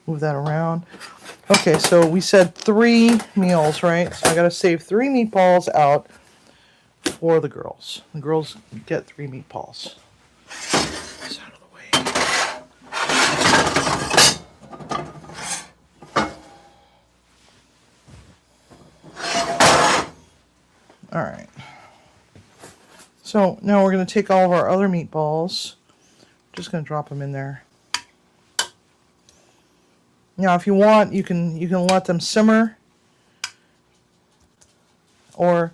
that around. Okay, so we said 3 meals, right? So I gotta save 3 meatballs out for the girls. The girls get 3 meatballs. This out of the way. All right. So now we're gonna take all of our other meatballs. Just gonna drop them in there. Now, if you want, you can let them simmer, or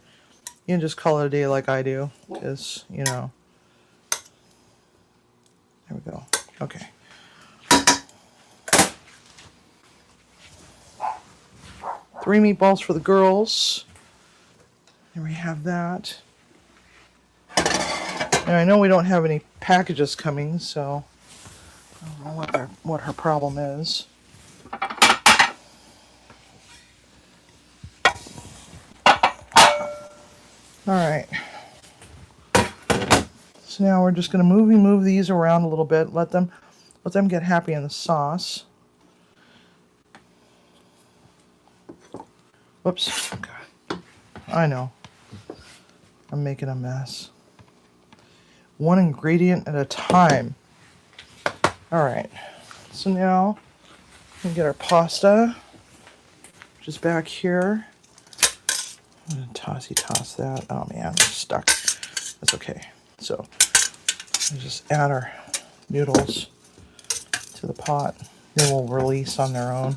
you can just call it a day like I do, because, you know. There we go. Okay. 3 meatballs for the girls. There we have that. And I know we don't have any packages coming, so I don't know what her problem is. All right. So now we're just going to move these around a little bit. Let them get happy in the sauce. Whoops. God. I know. I'm making a mess. One ingredient at a time. All right. So now we get our pasta, which is back here. I'm going to toss that. Oh man, it's stuck. That's okay. So we just add our noodles to the pot. They will release on their own.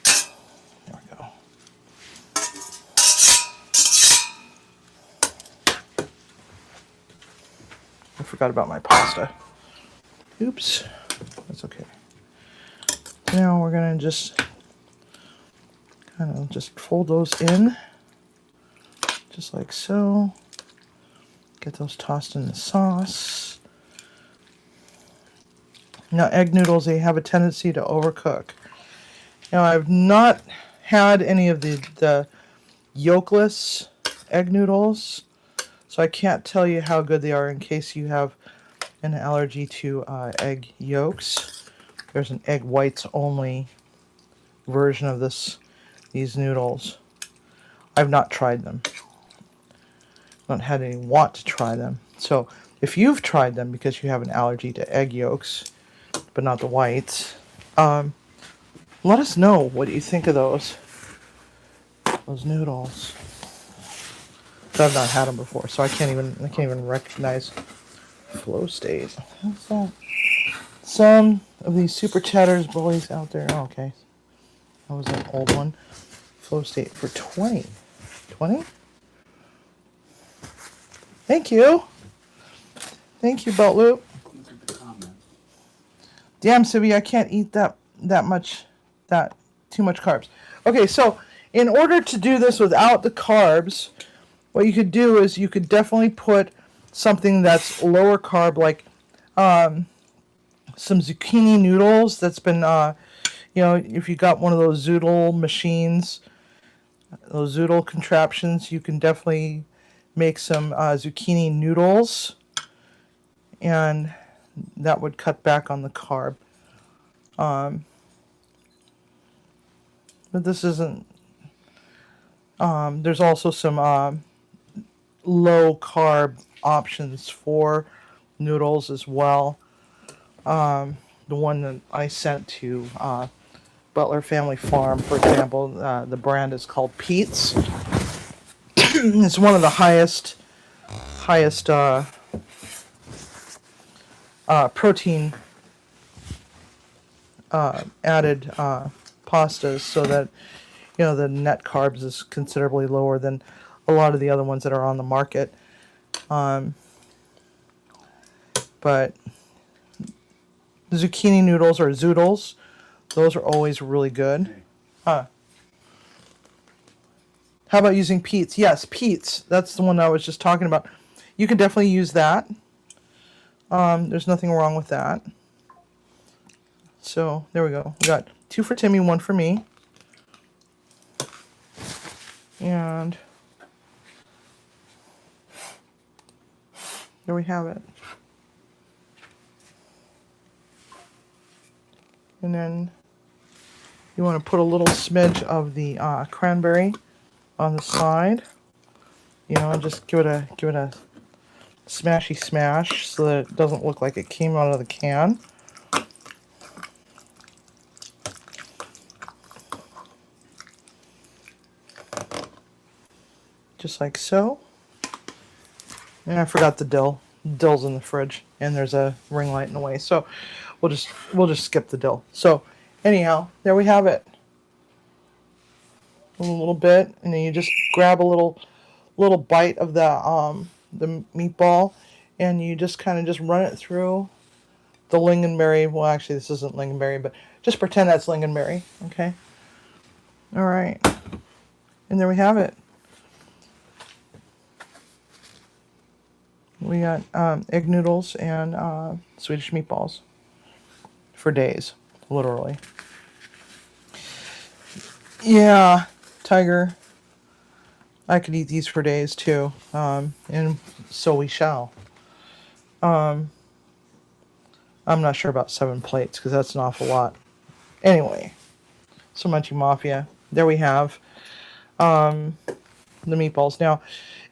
There we go. I forgot about my pasta. Oops. That's okay. Now we're going to just kind of just fold those in. Just like so. Get those tossed in the sauce. Now, egg noodles, they have a tendency to overcook. Now, I've not had any of the yolkless egg noodles, so I can't tell you how good they are in case you have an allergy to egg yolks. There's an egg whites only version of these noodles. I've not tried them. Not had any want to try them. So if you've tried them because you have an allergy to egg yolks, but not the whites, let us know what you think of those noodles. So I've not had them before, so I can't even recognize flow state. What's that? Some of these super chatters bullies out there. Oh, okay, that was an old one. Flow state for 20. 20? Thank you. Thank you, Belt Loop. Look at the comments. Damn, Sivi, I can't eat that too much carbs. Okay, so in order to do this without the carbs, what you could do is you could definitely put something that's lower carb, like some zucchini noodles. That's been, if you got one of those zoodle machines, those zoodle contraptions, you can definitely make some zucchini noodles, and that would cut back on the carb. But this isn't. There's also some low carb options for noodles as well. The one that I sent to Butler Family Farm, for example, the brand is called Pete's. It's one of the highest protein added pastas, so that the net carbs is considerably lower than a lot of the other ones that are on the market. But the zucchini noodles or zoodles, those are always really good. Huh. How about using Pete's? Yes, Pete's. That's the one I was just talking about. You can definitely use that. There's nothing wrong with that. So there we go. We got 2 for Timmy, 1 for me. And there we have it. And then you want to put a little smidge of the cranberry on the side. Just give it a smashy smash so that it doesn't look like it came out of the can. Just like so. And I forgot the dill. Dill's in the fridge, and there's a ring light in the way, so we'll just skip the dill. So anyhow, there we have it. A little bit, and then you just grab a little bite of the meatball, and you just kind of just run it through the lingonberry. Well, actually, this isn't lingonberry, but just pretend that's lingonberry. Okay. All right. And there we have it. We got egg noodles and Swedish meatballs for days, literally. Yeah, Tiger. I could eat these for days too, and so we shall. I'm not sure about 7 plates because that's an awful lot. Anyway, so Munchie Mafia. There we have the meatballs. Now,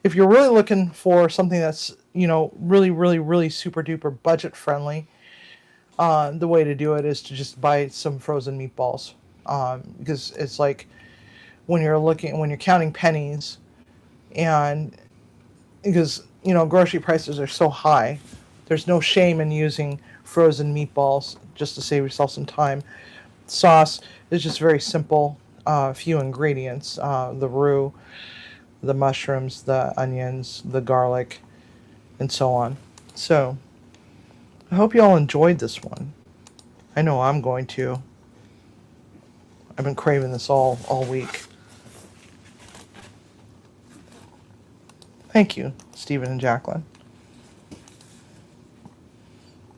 if you're really looking for something that's really, really, really super duper budget friendly, the way to do it is to just buy some frozen meatballs, because it's like when you're counting pennies, and because grocery prices are so high, there's no shame in using frozen meatballs just to save yourself some time. Sauce is just very simple, few ingredients: the roux, the mushrooms, the onions, the garlic, and so on. So I hope you all enjoyed this one. I know I'm going to. I've been craving this all week. Thank you, Stephen and Jacqueline.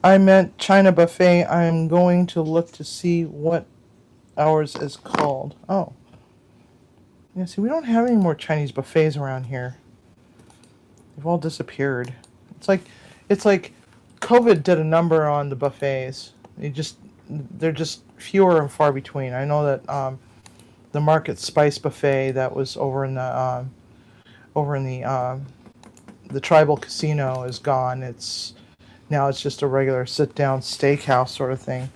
I meant China Buffet. I'm going to look to see what ours is called. Oh. Yeah, see, we don't have any more Chinese buffets around here. They've all disappeared. It's like COVID did a number on the buffets. They're just fewer and far between. I know that the Market Spice buffet that was over in the tribal casino is gone. Now it's just a regular sit-down steakhouse sort of thing.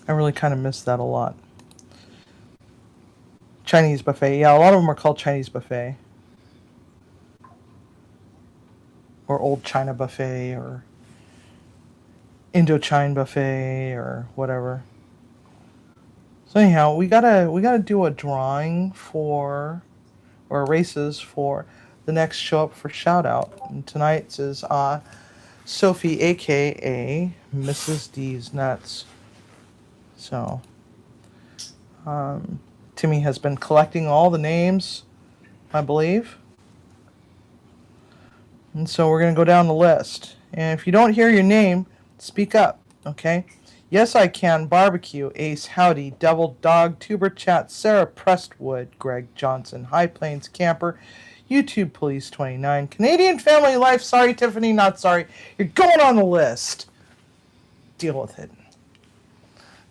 I really kind of miss that a lot. Chinese buffet. Yeah, a lot of them are called Chinese buffet. Or Old China buffet, or Indochine buffet, or whatever. So anyhow, we gotta do a drawing for, or races for the next show up for shout out. And tonight's is Sophie, aka Mrs. D's Nuts. So Timmy has been collecting all the names, I believe. And so we're going to go down the list. And if you don't hear your name, speak up, okay? Yes, I Can, Barbecue, Ace, Howdy, Devil Dog, Tuber Chat, Sarah Prestwood, Greg Johnson, High Plains Camper, YouTube Police 29, Canadian Family Life, sorry Tiffany, not sorry. You're going on the list. Deal with it.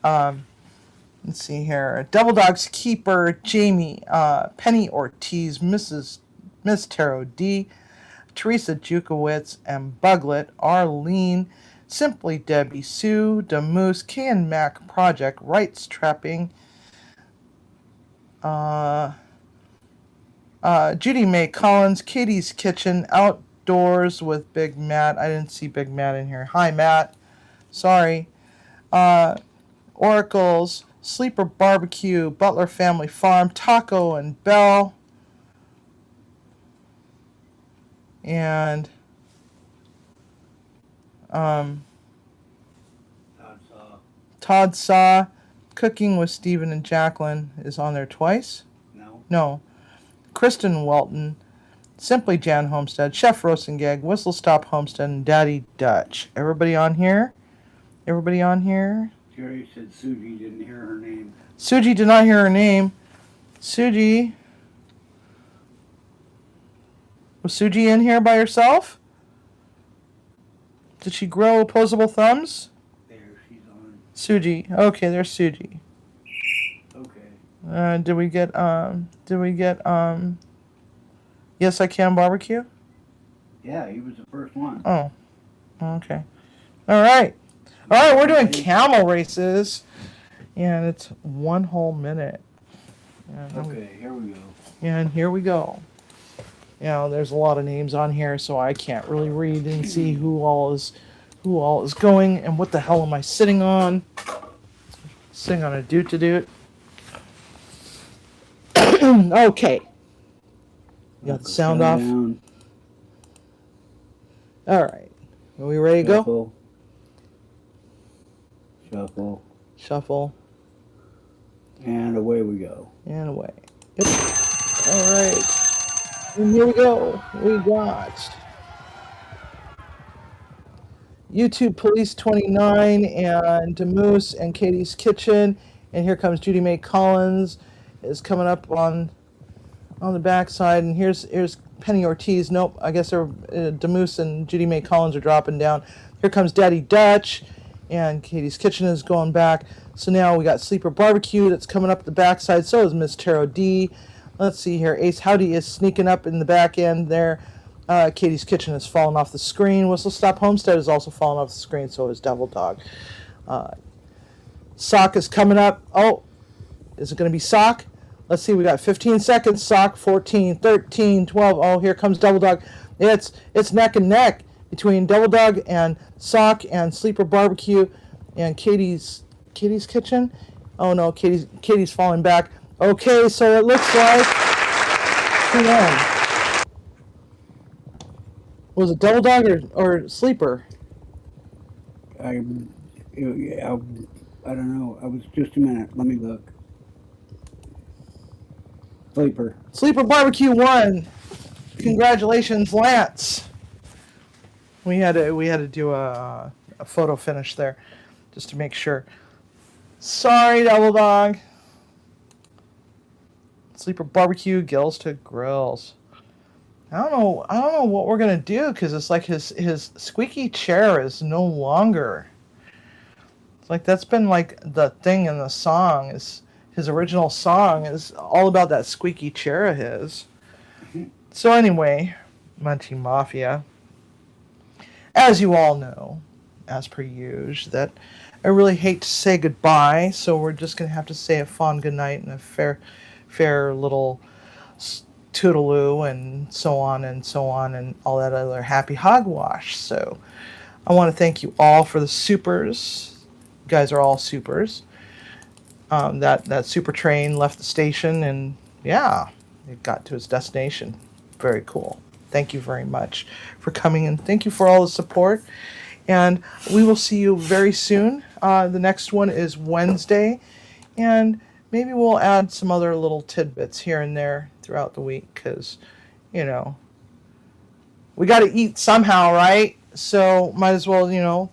Let's see here. Devil Dog's Keeper, Jamie, Penny Ortiz, Miss Tarot D, Teresa Jukowitz, and Buglet, Arlene, Simply Debbie, Sue, Demoose, K and Mac Project, Rights Trapping, Judy Mae Collins, Katie's Kitchen, Outdoors with Big Matt. I didn't see Big Matt in here. Hi, Matt. Sorry. Oracles, Sleeper Barbecue, Butler Family Farm, Taco and Bell, and Todd Saw, Cooking with Stephen and Jacqueline is on there twice. No. Kristen Welton, Simply Jan Homestead, Chef Rosengag, Whistle Stop Homestead, and Daddy Dutch. Everybody on here? Everybody on here? Jerry said Suji didn't hear her name. Suji did not hear her name. Suji. Was Suji in here by herself? Did she grow opposable thumbs? There, she's on. Suji. Okay, there's Suji. Okay. Did we get Yes I Can Barbecue? Yeah, he was the first one. Oh. Okay. All right, we're doing camel races, and it's 1 whole minute. Okay, here we go. And here we go. You know, there's a lot of names on here, so I can't really read and see who all is going, and what the hell am I sitting on? Sitting on a doot-to-doot. Okay. You got the sound off? Down. All right. Are we ready to go? Shuffle. Shuffle. Shuffle. And away we go. And away. Yep. All right. And here we go. We got YouTube Police 29 and Demoose and Katie's Kitchen. And here comes Judy Mae Collins is coming up on the backside. And here's Penny Ortiz. Nope, I guess Demoose and Judy Mae Collins are dropping down. Here comes Daddy Dutch, and Katie's Kitchen is going back. So now we got Sleeper Barbecue that's coming up the backside. So is Miss Tarot D. Let's see here. Ace Howdy is sneaking up in the back end there. Katie's Kitchen has fallen off the screen. Whistle Stop Homestead has also fallen off the screen. So is Devil Dog. Sock is coming up. Oh, is it going to be Sock? Let's see. We got 15 seconds. Sock, 14, 13, 12. Oh, here comes Devil Dog. It's neck and neck between Devil Dog and Sock and Sleeper Barbecue and Katie's Kitchen. Oh no, Katie's falling back. Okay, so it looks like who won? Was it Devil Dog or Sleeper? I don't know. I was just a minute. Let me look. Sleeper Barbecue won. Congratulations, Lance. We had to do a photo finish there, just to make sure. Sorry, Devil Dog. Sleeper Barbecue, Gills to Grills. I don't know what we're gonna do, because it's like his squeaky chair is no longer. It's like that's been like the thing in the song. Is his original song is all about that squeaky chair of his. So anyway, Munchie Mafia, as you all know, as per usual, that I really hate to say goodbye, so we're just gonna have to say a fond goodnight and a fair little toodaloo and so on and all that other happy hogwash. So I want to thank you all for the supers. You guys are all supers. That super train left the station, and yeah, it got to its destination very cool. Thank you very much for coming, and thank you for all the support. And we will see you very soon. The next one is Wednesday, and maybe we'll add some other little tidbits here and there throughout the week because, you know, we got to eat somehow, right? So might as well, you know,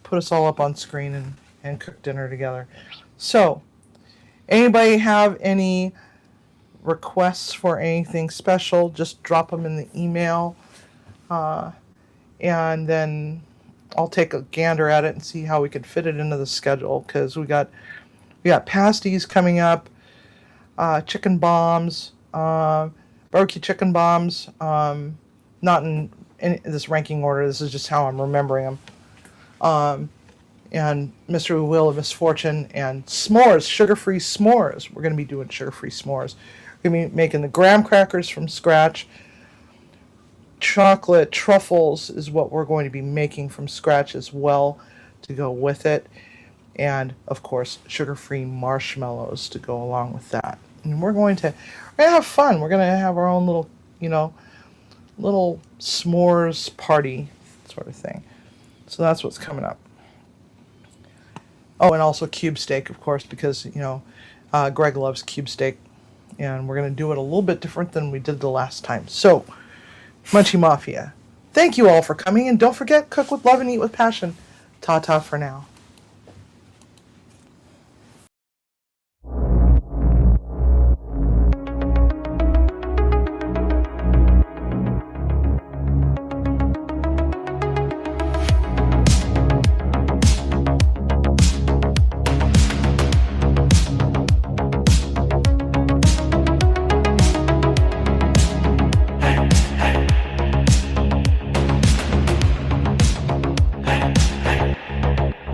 put us all up on screen and cook dinner together. So, anybody have any requests for anything special? Just drop them in the email, and then I'll take a gander at it and see how we could fit it into the schedule. Because we got pasties coming up, chicken bombs, barbecue chicken bombs. Not in this ranking order. This is just how I'm remembering them. And Mr. Wheel of Misfortune and s'mores, sugar-free s'mores. We're going to be doing sugar-free s'mores. We're going to be making the graham crackers from scratch. Chocolate truffles is what we're going to be making from scratch as well to go with it. And, of course, sugar-free marshmallows to go along with that. And we're going to have fun. We're going to have our own little, you know, little s'mores party sort of thing. So that's what's coming up. Oh, and also cube steak, of course, because, you know, Greg loves cube steak. And we're going to do it a little bit different than we did the last time. So, Munchie Mafia, thank you all for coming. And don't forget, cook with love and eat with passion. Ta-ta for now.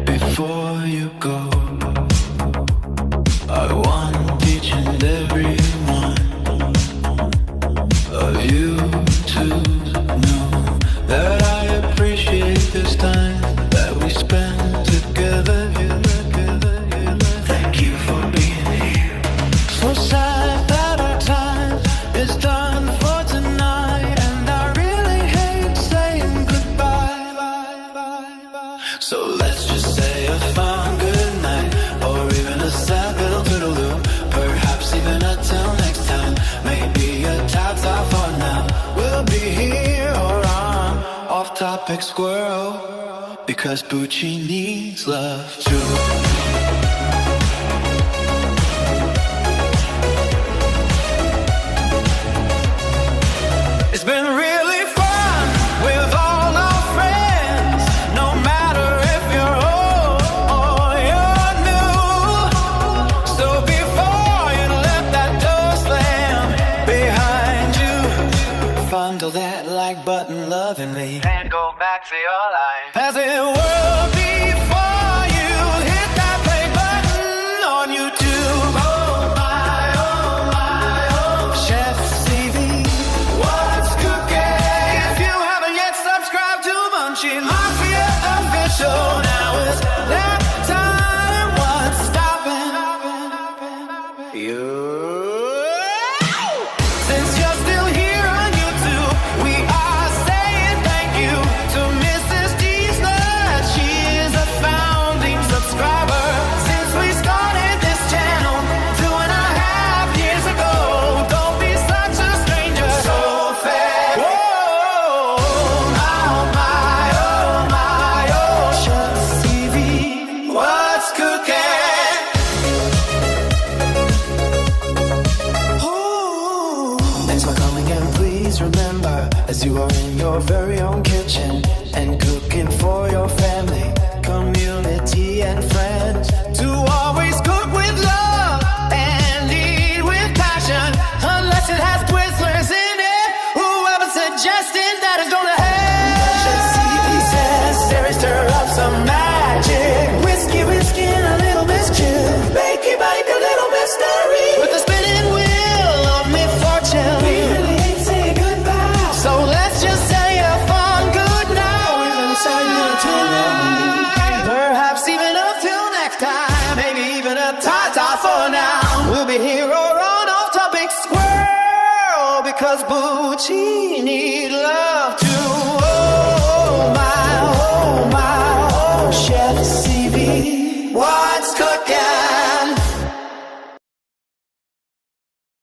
Before you go, I want each and every one of you to know that I appreciate this time that we spend together. Thank you for being here. So sad that our time is done for tonight, and I really hate saying goodbye. So let's just say a fond good night, or even a sad little toodaloo. Perhaps even a till next time. Maybe a ta-ta for now. We'll be here or on off-topic squirrel, because Bucci needs love too. It's been really fun with all our friends, no matter if you're old or you're new. So before you let that door slam behind you, fondle that like button lovingly and go back to your life as it were before you hit that play button on YouTube. Oh my, Chef Sivi, what's cooking? If you haven't yet subscribed to Munchie Mafia Official, now is that time. What's stopping you? Since you're still here on YouTube, we are saying thank you to Mrs. Deesler. She is a founding subscriber since we started this channel 2.5 years ago. Don't be such a stranger. So fat. Whoa, oh my, Chef Sivi, what's cooking? Ooh. Thanks for coming, and please remember, as you are in your very own kitchen and cooking for your family, community, and friends, to always cook with love and eat with passion, unless it has Twizzlers in it. Whoever suggested that is gonna have. Chef Sivi says, Sarah, stir up some magic, whiskey, and a little mischief, bakey, bake a little mystery, with the spinning wheel of misfortune. We really ain't saying goodbye, so let's just say a fun good night. We're gonna say 'cause Bucci need love too. Oh my, oh Chef Sivi, what's good?